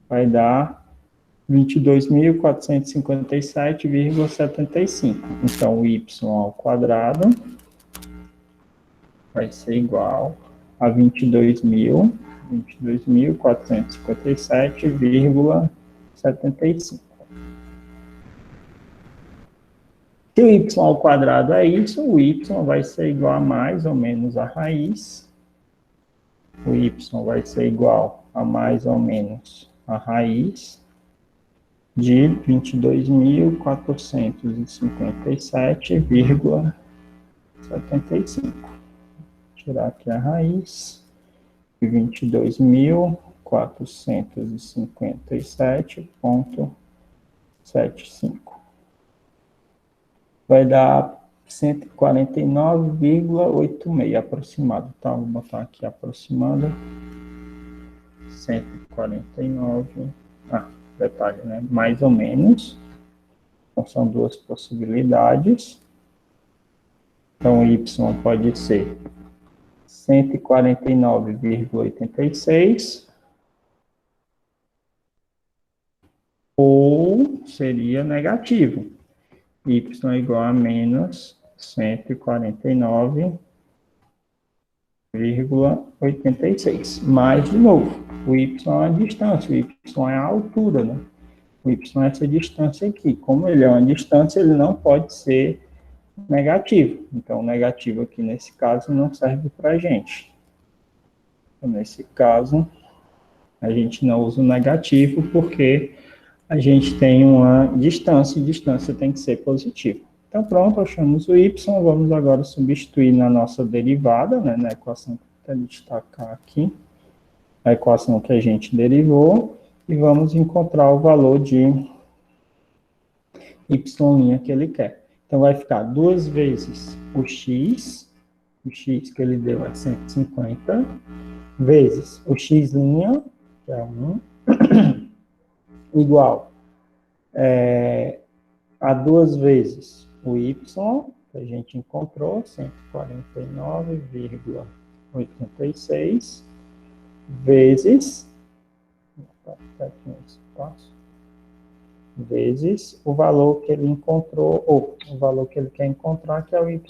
Vai dar 22.457,75. Então, o y ao quadrado vai ser igual a 22.457,75. Se o y ao quadrado é isso, o y vai ser igual a mais ou menos a raiz. O y vai ser igual a mais ou menos a raiz de 22.457,75. Tirar aqui a raiz de 22.457,75. Vai dar 149,86 aproximado, tá? Vou botar aqui aproximado. 149, detalhe, né? Mais ou menos. Então, são duas possibilidades. Então, o y pode ser 149,86 ou seria negativo. Y é igual a menos 149,86. Mas, de novo, o y é a distância, o y é a altura, né? O y é essa distância aqui. Como ele é uma distância, ele não pode ser negativo. Então, o negativo aqui, nesse caso, não serve para a gente. Então, nesse caso, a gente não usa o negativo porque a gente tem uma distância, e distância tem que ser positiva. Então, pronto, achamos o y, vamos agora substituir na nossa derivada, né, na equação que eu vou destacar aqui, a equação que a gente derivou, e vamos encontrar o valor de y' que ele quer. Então, vai ficar 2 vezes o x que ele deu é 150, vezes o x', que é 1, igual a 2 vezes o y, que a gente encontrou, 149,86, vezes, vezes o valor que ele encontrou, ou o valor que ele quer encontrar, que é o y'.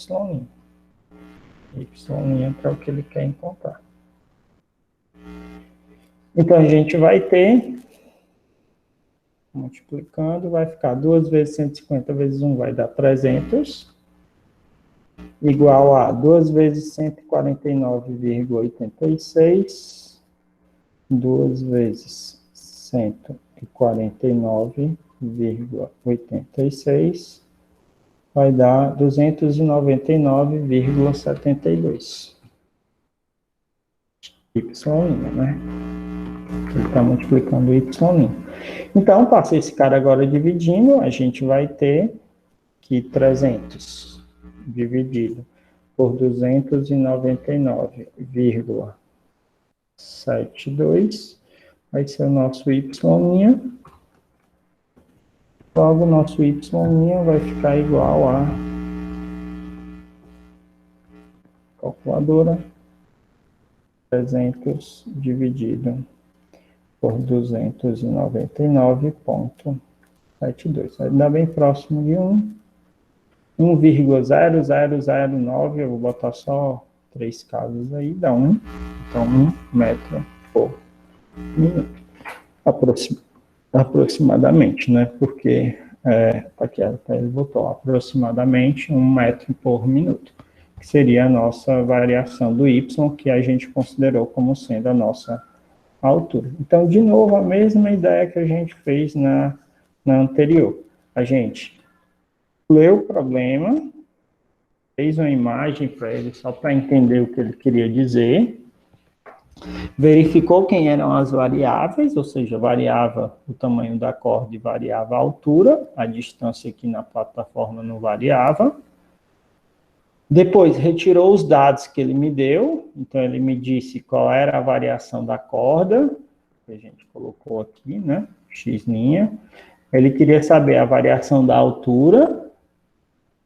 Y' que é o que ele quer encontrar. Então, a gente vai ter, multiplicando, vai ficar 2 vezes 150 vezes 1 vai dar 300, igual a 2 vezes 149,86, 2 vezes 149,86, vai dar 299,72. Y', né? Ele está multiplicando o y'. Então, passa esse cara agora dividindo, a gente vai ter que 300 dividido por 299,72 vai ser o nosso y'. Logo, o nosso y' vai ficar igual a calculadora 300 dividido por 299,72. Vai dar bem próximo de 1,0009, eu vou botar só 3 casas aí, dá 1. Então, 1 metro por minuto. Aproximadamente, né? Porque aqui ele botou aproximadamente 1 metro por minuto, que seria a nossa variação do y, que a gente considerou como sendo a nossa altura. Então, de novo, a mesma ideia que a gente fez na anterior. A gente leu o problema, fez uma imagem para ele só para entender o que ele queria dizer, verificou quem eram as variáveis, ou seja, variava o tamanho da corda e variava a altura, a distância aqui na plataforma não variava. Depois, retirou os dados que ele me deu, então ele me disse qual era a variação da corda, que a gente colocou aqui, né, x'. Ele queria saber a variação da altura,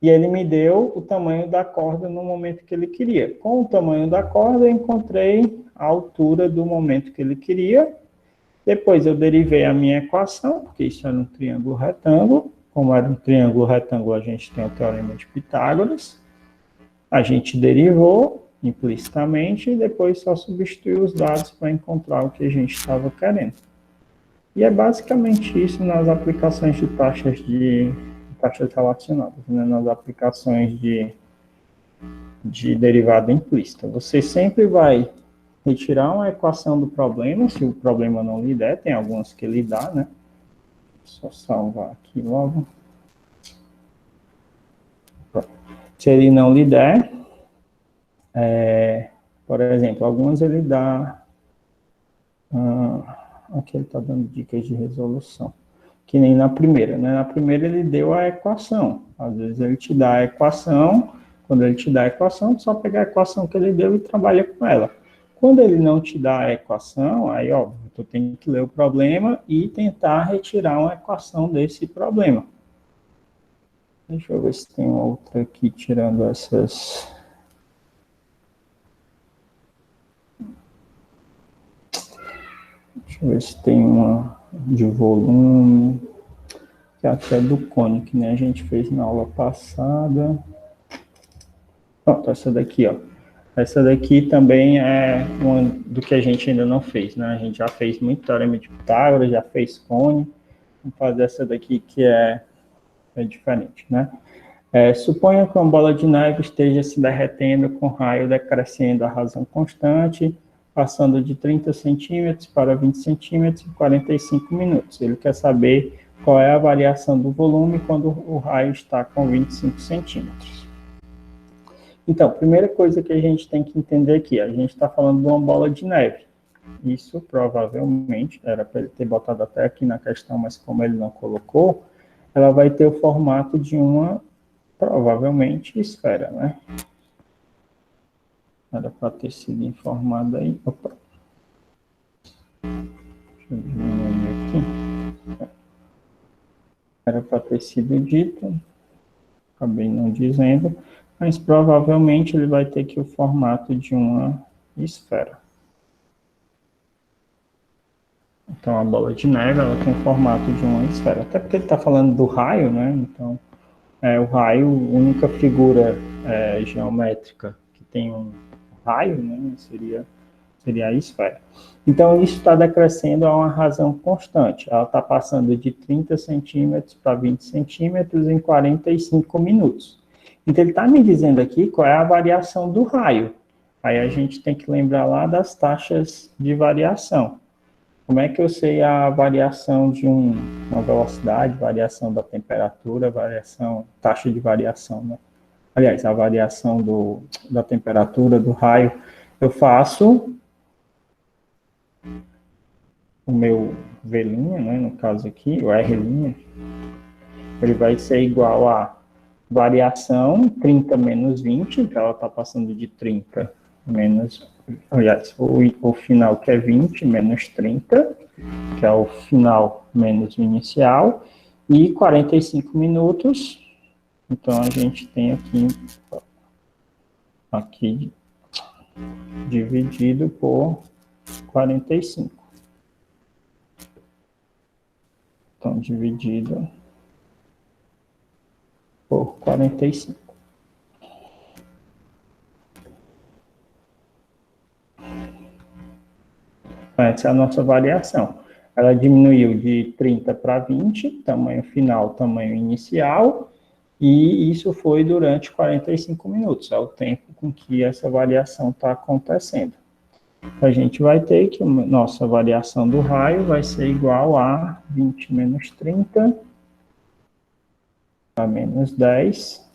e ele me deu o tamanho da corda no momento que ele queria. Com o tamanho da corda, eu encontrei a altura do momento que ele queria. Depois eu derivei a minha equação, porque isso era um triângulo retângulo. Como era um triângulo retângulo, a gente tem o teorema de Pitágoras. A gente derivou implicitamente e depois só substituiu os dados para encontrar o que a gente estava querendo. E é basicamente isso nas aplicações de taxas relacionadas, né? Nas aplicações de derivada implícita. Você sempre vai retirar uma equação do problema, se o problema não lhe der, tem algumas que lhe dá, né? Só salvar aqui logo. Se ele não lhe der, por exemplo, algumas ele dá... aqui ele está dando dicas de resolução. Que nem na primeira, né? Na primeira ele deu a equação. Às vezes ele te dá a equação, quando ele te dá a equação, tu só pega a equação que ele deu e trabalha com ela. Quando ele não te dá a equação, aí, óbvio, tu tem que ler o problema e tentar retirar uma equação desse problema. Deixa eu ver se tem outra aqui tirando essas... Deixa eu ver se tem uma de volume, que é até do cônico, né? A gente fez na aula passada. Pronto, essa daqui, ó. Essa daqui também é uma do que a gente ainda não fez, né? A gente já fez muito teorema de Pitágoras, já fez cone. Vamos fazer essa daqui que é diferente, né? Suponha que uma bola de neve esteja se derretendo com raio decrescendo a razão constante, passando de 30 centímetros para 20 centímetros em 45 minutos. Ele quer saber qual é a variação do volume quando o raio está com 25 centímetros. Então, primeira coisa que a gente tem que entender aqui, a gente está falando de uma bola de neve. Isso provavelmente, era para ele ter botado até aqui na questão, mas como ele não colocou, ela vai ter o formato de uma, provavelmente, esfera, né? Era para ter sido informado aí. Opa. Deixa eu diminuir aqui. Era para ter sido dito, acabei não dizendo, mas provavelmente ele vai ter aqui o formato de uma esfera. Então, a bola de neve, ela tem o formato de uma esfera. Até porque ele está falando do raio, né? Então, o raio, a única figura geométrica que tem um raio, né? Seria a esfera. Então, isso está decrescendo a uma razão constante. Ela está passando de 30 centímetros para 20 centímetros em 45 minutos. Então, ele está me dizendo aqui qual é a variação do raio. Aí a gente tem que lembrar lá das taxas de variação. Como é que eu sei a variação de uma velocidade, variação da temperatura, taxa de variação, né? Aliás, a variação da temperatura, do raio. Eu faço o meu V', né, no caso aqui, o R', ele vai ser igual a variação 30 menos 20, então ela está passando de 30 menos, aliás, o final que é 20 menos 30, que é o final menos o inicial, e 45 minutos, então a gente tem aqui dividido por 45. Então, dividido por 45. Essa é a nossa variação. Ela diminuiu de 30 para 20, tamanho final, tamanho inicial, e isso foi durante 45 minutos. É o tempo com que essa variação está acontecendo. A gente vai ter que nossa variação do raio vai ser igual a 20 menos 30, a menos 10,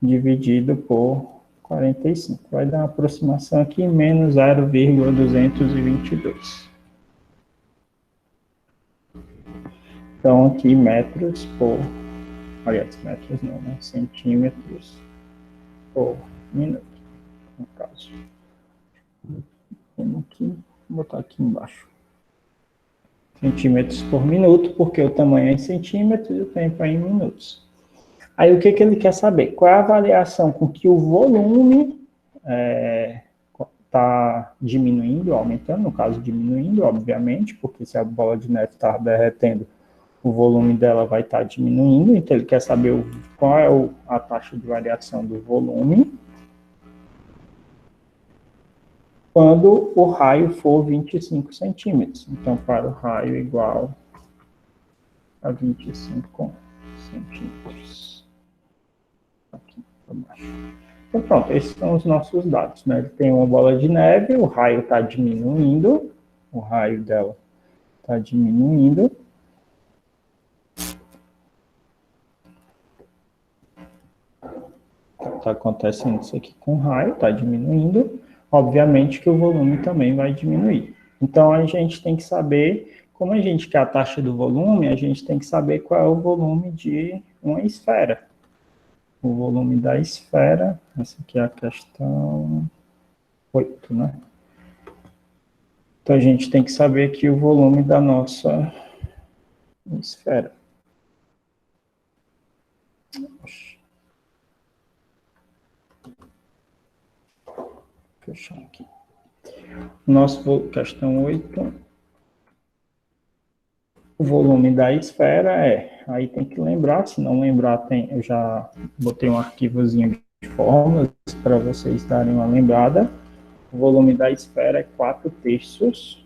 dividido por 45. Vai dar uma aproximação aqui, menos 0,222. Então, aqui metros por... Aliás, metros não, né? Centímetros por minuto, no caso. Vou botar aqui embaixo. Centímetros por minuto, porque o tamanho é em centímetros e o tempo é em minutos. Aí o que ele quer saber? Qual é a variação com que o volume está diminuindo, aumentando, no caso diminuindo, obviamente, porque se a bola de neve está derretendo, o volume dela vai estar diminuindo, então ele quer saber qual é a taxa de variação do volume quando o raio for 25 centímetros. Então, para o raio igual a 25 centímetros. Aqui para baixo. Então, pronto, esses são os nossos dados, né? Ele tem uma bola de neve, o raio está diminuindo, o raio dela está diminuindo. Está acontecendo isso aqui com o raio, está diminuindo. Obviamente que o volume também vai diminuir. Então, a gente tem que saber, como a gente quer a taxa do volume, a gente tem que saber qual é o volume de uma esfera. O volume da esfera, essa aqui é a questão 8, né? Então, a gente tem que saber aqui o volume da nossa esfera. Fechar aqui. Nosso questão 8. O volume da esfera aí tem que lembrar, se não lembrar, eu já botei um arquivozinho de fórmulas para vocês darem uma lembrada. O volume da esfera é 4/3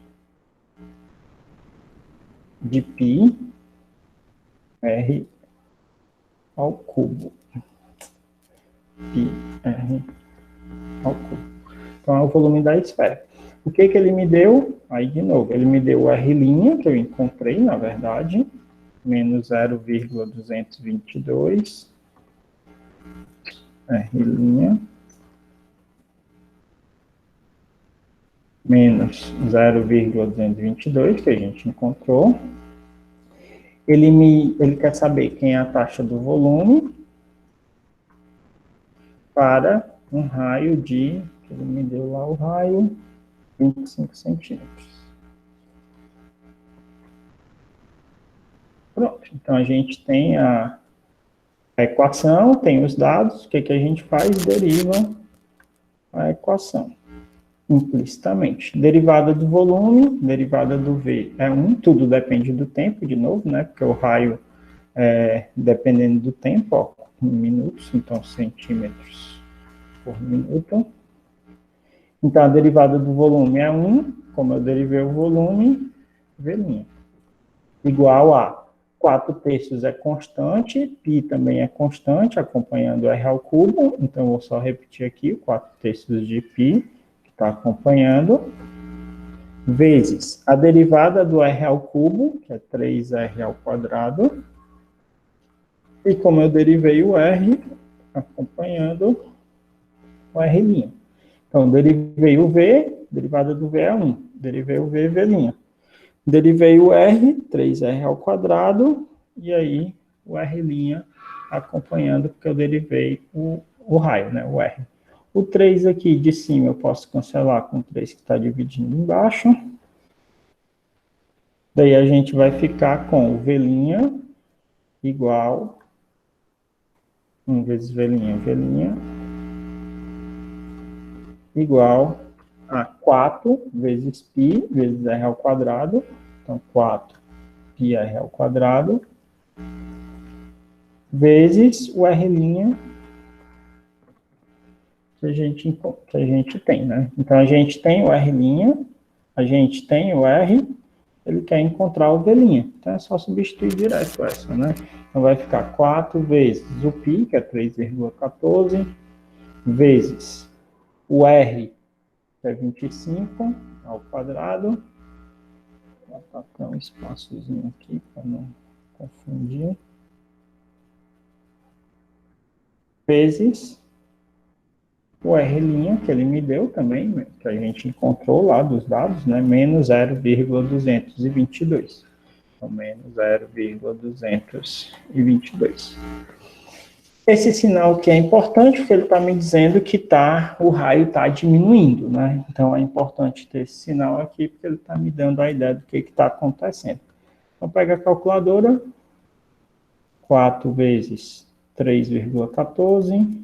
de π r ao cubo. Π r ao cubo. Então, é o volume da esfera. O que ele me deu? Aí, de novo, ele me deu o R', que eu encontrei, na verdade, menos 0,222, R', menos 0,222, que a gente encontrou. Ele quer saber quem é a taxa do volume para um raio de, que ele me deu lá o raio, 25 centímetros. Pronto, então a gente tem a equação, tem os dados, o que a gente faz? Deriva a equação, implicitamente. Derivada do volume, derivada do V é 1, tudo depende do tempo, de novo, né? Porque o raio, dependendo do tempo, ó, em minutos, então centímetros por minuto. Então, a derivada do volume é 1, como eu derivei o volume, V', igual a 4/3 é constante, π também é constante, acompanhando R ao cubo, então vou só repetir aqui, 4/3 de π, que está acompanhando, vezes a derivada do R ao cubo, que é 3R ao quadrado, e como eu derivei o R, acompanhando o R'. Então, derivei o V, derivada do V é 1, derivei o V, V'. Derivei o R, 3R ao quadrado, e aí o R' acompanhando, porque eu derivei o raio, né, o R. O 3 aqui de cima eu posso cancelar com o 3 que está dividindo embaixo. Daí a gente vai ficar com o V' igual 1 vezes V', igual a 4 vezes π vezes R ao quadrado. Então, 4 πr ao quadrado, vezes o R' que a gente tem, né? Então, a gente tem o R', a gente tem o R, ele quer encontrar o V'. Então, é só substituir direto essa, né? Então, vai ficar 4 vezes o π, que é 3,14, vezes o R, que é 25 ao quadrado. Vou botar um espaçozinho aqui para não confundir. Vezes o R' que ele me deu também, que a gente encontrou lá dos dados, né? Menos 0,222. Então, menos 0,222. Esse sinal que é importante, porque ele está me dizendo que o raio está diminuindo, né? Então, é importante ter esse sinal aqui, porque ele está me dando a ideia do que está acontecendo. Então, pega a calculadora, 4 vezes 3,14,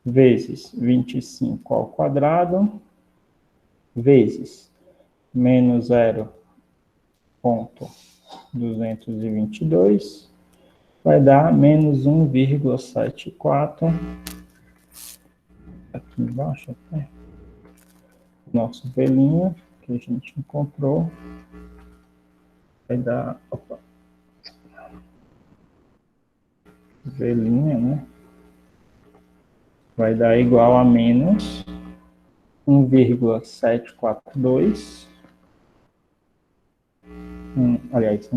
vezes 25 ao quadrado, vezes menos 0,222, vai dar menos 1,74, aqui embaixo, até, nosso velhinho que a gente encontrou, vai dar, opa, velhinha, né? Vai dar igual a menos 1,742, aliás,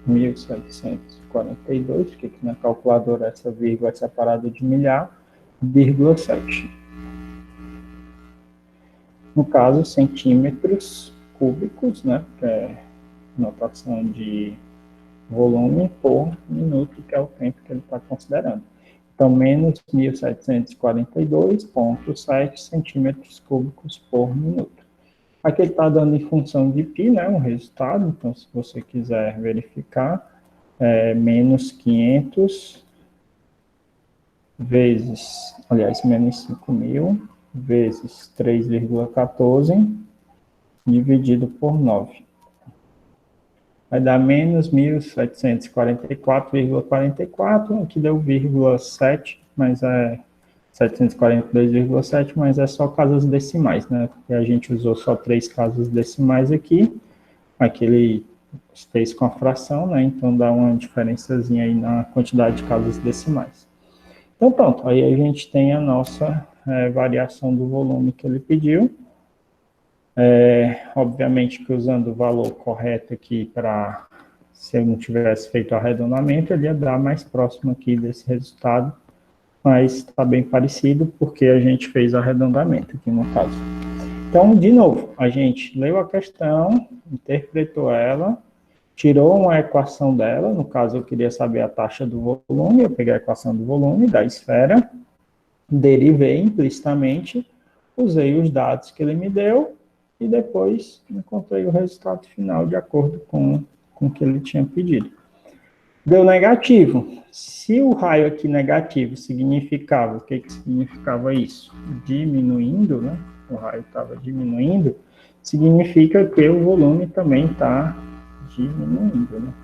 1.742, porque aqui na calculadora essa vírgula é separada de milhar, vírgula 7. No caso, centímetros cúbicos, né, que é notação de volume por minuto, que é o tempo que ele está considerando. Então, menos 1.742,7 centímetros cúbicos por minuto. Aqui ele está dando em função de π, né, o resultado, então se você quiser verificar, menos 500 vezes, aliás, menos 5.000 vezes 3,14 dividido por 9. Vai dar menos 1.744,44, aqui deu vírgula 7, mas é 742,7, mas é só casas decimais, né? Porque a gente usou só 3 casas decimais aqui, aqui ele fez com a fração, né? Então dá uma diferençazinha aí na quantidade de casas decimais. Então pronto, aí a gente tem a nossa variação do volume que ele pediu. Obviamente que usando o valor correto aqui para, se eu não tivesse feito arredondamento, ele ia dar mais próximo aqui desse resultado, mas está bem parecido porque a gente fez arredondamento aqui no caso. Então, de novo, a gente leu a questão, interpretou ela, tirou uma equação dela, no caso eu queria saber a taxa do volume, eu peguei a equação do volume da esfera, derivei implicitamente, usei os dados que ele me deu, e depois encontrei o resultado final de acordo com o que ele tinha pedido. Deu negativo. Se o raio aqui negativo significava, o que significava isso? Diminuindo, né? O raio estava diminuindo, significa que o volume também está diminuindo, né?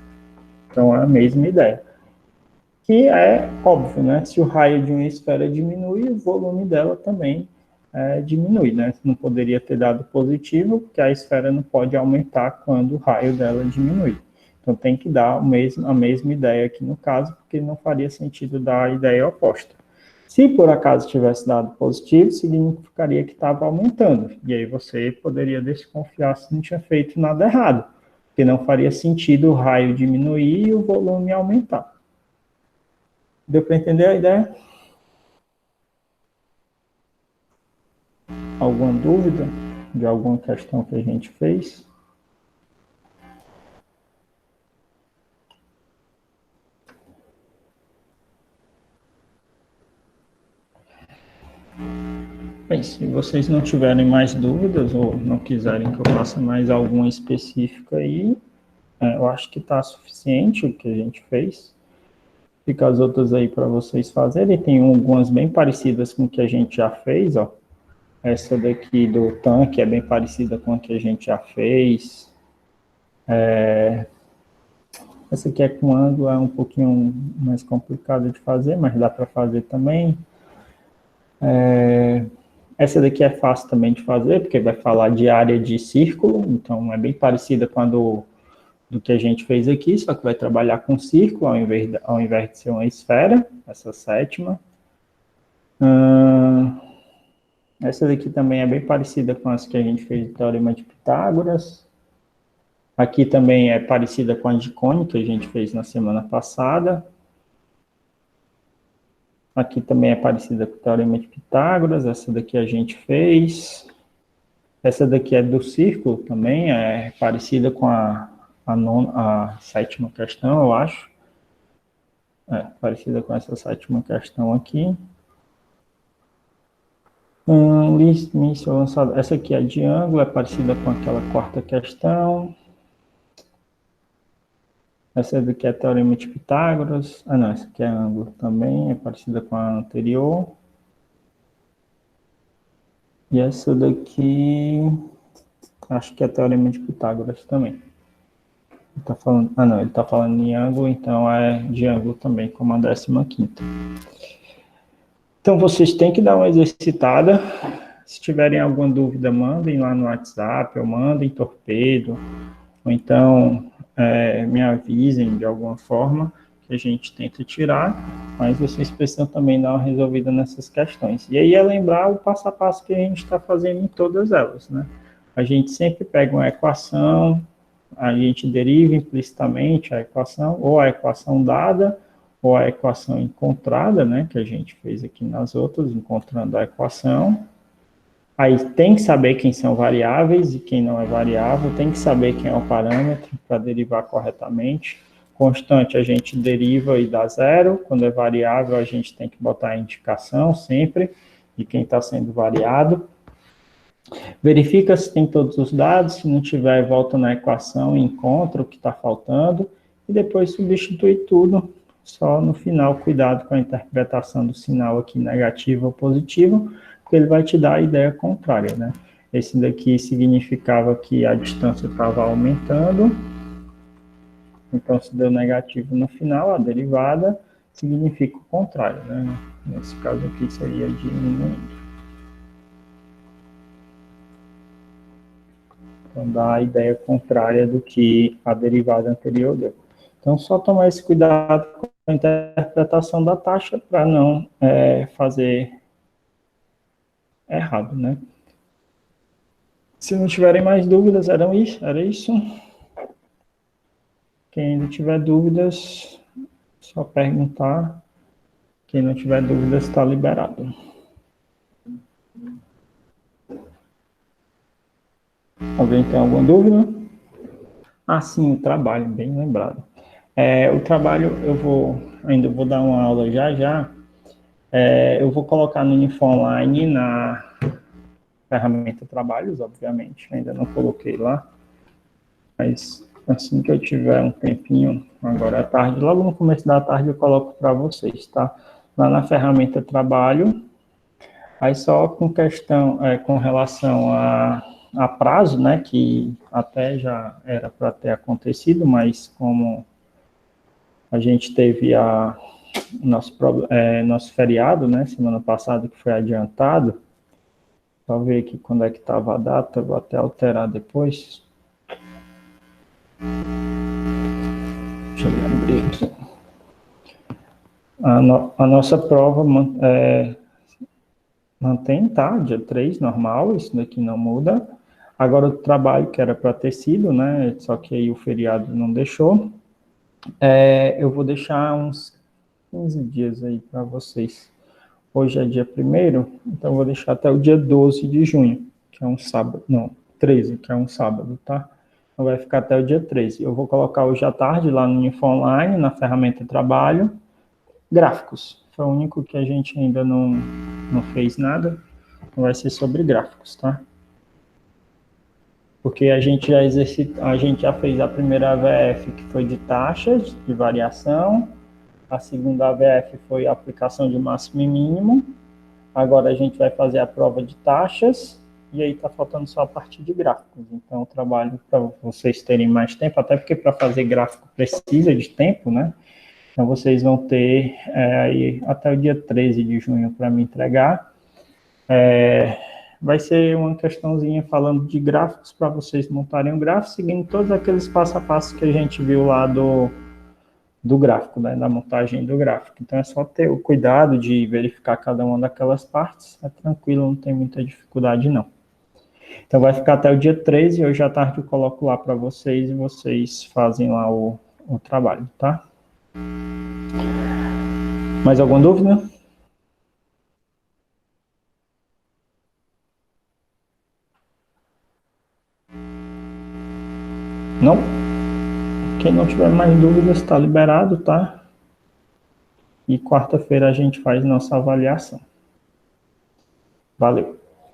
Então é a mesma ideia. Que é óbvio, né? Se o raio de uma esfera diminui, o volume dela também diminui, né? Não poderia ter dado positivo, porque a esfera não pode aumentar quando o raio dela diminui. Então tem que dar a mesma ideia aqui no caso, porque não faria sentido dar a ideia oposta. Se por acaso tivesse dado positivo, significaria que estava aumentando. E aí você poderia desconfiar se não tinha feito nada errado, porque não faria sentido o raio diminuir e o volume aumentar. Deu para entender a ideia? Alguma dúvida de alguma questão que a gente fez? Bem, se vocês não tiverem mais dúvidas ou não quiserem que eu faça mais alguma específica aí, eu acho que está suficiente o que a gente fez. Fica as outras aí para vocês fazerem. Tem algumas bem parecidas com o que a gente já fez, ó. Essa daqui do tanque é bem parecida com a que a gente já fez. Essa aqui é com ângulo, é um pouquinho mais complicada de fazer, mas dá para fazer também. Essa daqui é fácil também de fazer, porque vai falar de área de círculo, então é bem parecida com a do que a gente fez aqui, só que vai trabalhar com círculo ao invés de ser uma esfera, essa sétima. Essa daqui também é bem parecida com as que a gente fez do Teorema de Pitágoras. Aqui também é parecida com a de Cone, que a gente fez na semana passada. Aqui também é parecida com o Teorema de Pitágoras, essa daqui a gente fez. Essa daqui é do círculo também, é parecida com a sétima questão, eu acho. parecida com essa sétima questão aqui. List lançado. Essa aqui é de ângulo, é parecida com aquela quarta questão. Essa daqui é teorema de Pitágoras. Não, essa aqui é ângulo também, é parecida com a anterior. E essa daqui, acho que é teorema de Pitágoras também. Ele tá falando, não, ele está falando em ângulo, então é de ângulo também, como a 15ª. Então, vocês têm que dar uma exercitada. Se tiverem alguma dúvida, mandem lá no WhatsApp, ou mandem torpedo, ou então me avisem de alguma forma que a gente tenta tirar, mas vocês precisam também dar uma resolvida nessas questões. E aí é lembrar o passo a passo que a gente está fazendo em todas elas, né? A gente sempre pega uma equação, a gente deriva implicitamente a equação, ou a equação dada, ou a equação encontrada, né, que a gente fez aqui nas outras, encontrando a equação. Aí tem que saber quem são variáveis e quem não é variável, tem que saber quem é o parâmetro para derivar corretamente. Constante a gente deriva e dá zero, quando é variável a gente tem que botar a indicação sempre de quem está sendo variado. Verifica se tem todos os dados, se não tiver, volta na equação e encontra o que está faltando, e depois substitui tudo. Só no final, cuidado com a interpretação do sinal aqui negativo ou positivo, porque ele vai te dar a ideia contrária, né? Esse daqui significava que a distância estava aumentando, então se deu negativo no final, a derivada significa o contrário, né? Nesse caso aqui seria diminuindo. Então dá a ideia contrária do que a derivada anterior deu. Então, só tomar esse cuidado com a interpretação da taxa para não fazer errado, né? Se não tiverem mais dúvidas, era isso. Quem ainda tiver dúvidas, só perguntar. Quem não tiver dúvidas, está liberado. Alguém tem alguma dúvida? Sim, o trabalho, bem lembrado. O trabalho, ainda vou dar uma aula já. Eu vou colocar no Info Online na ferramenta Trabalhos, obviamente, ainda não coloquei lá, mas assim que eu tiver um tempinho, agora à tarde, logo no começo da tarde eu coloco para vocês, tá? Lá na ferramenta Trabalho, aí só com questão, com relação a prazo, né, que até já era para ter acontecido, mas como a gente teve nosso feriado, né, semana passada, que foi adiantado. Só ver aqui quando é que estava a data, vou até alterar depois. Deixa eu abrir aqui. A nossa prova mantém, tá? Dia 3, normal, isso daqui não muda. Agora, o trabalho que era para ter sido, né? Só que aí o feriado não deixou. Eu vou deixar uns 15 dias aí para vocês. Hoje é dia 1º, então eu vou deixar até o dia 12 de junho, que é um sábado. Não, 13, que é um sábado, tá? Então vai ficar até o dia 13. Eu vou colocar hoje à tarde lá no Info Online, na ferramenta Trabalho, gráficos. Foi o único que a gente ainda não fez nada. Vai ser sobre gráficos, tá? Porque a gente já fez a primeira AVF, que foi de taxas de variação. A segunda AVF foi a aplicação de máximo e mínimo. Agora a gente vai fazer a prova de taxas, e aí está faltando só a parte de gráficos. Então, o trabalho para vocês terem mais tempo, até porque para fazer gráfico precisa de tempo, né? Então, vocês vão ter aí até o dia 13 de junho para me entregar. Vai ser uma questãozinha falando de gráficos para vocês montarem um gráfico, seguindo todos aqueles passo a passo que a gente viu lá do gráfico, né, da montagem do gráfico. Então, é só ter o cuidado de verificar cada uma daquelas partes, é tranquilo, não tem muita dificuldade, não. Então, vai ficar até o dia 13, hoje à tarde eu coloco lá para vocês e vocês fazem lá o trabalho, tá? Mais alguma dúvida? Não? Quem não tiver mais dúvidas, está liberado, tá? e quarta-feira a gente faz nossa avaliação. Valeu!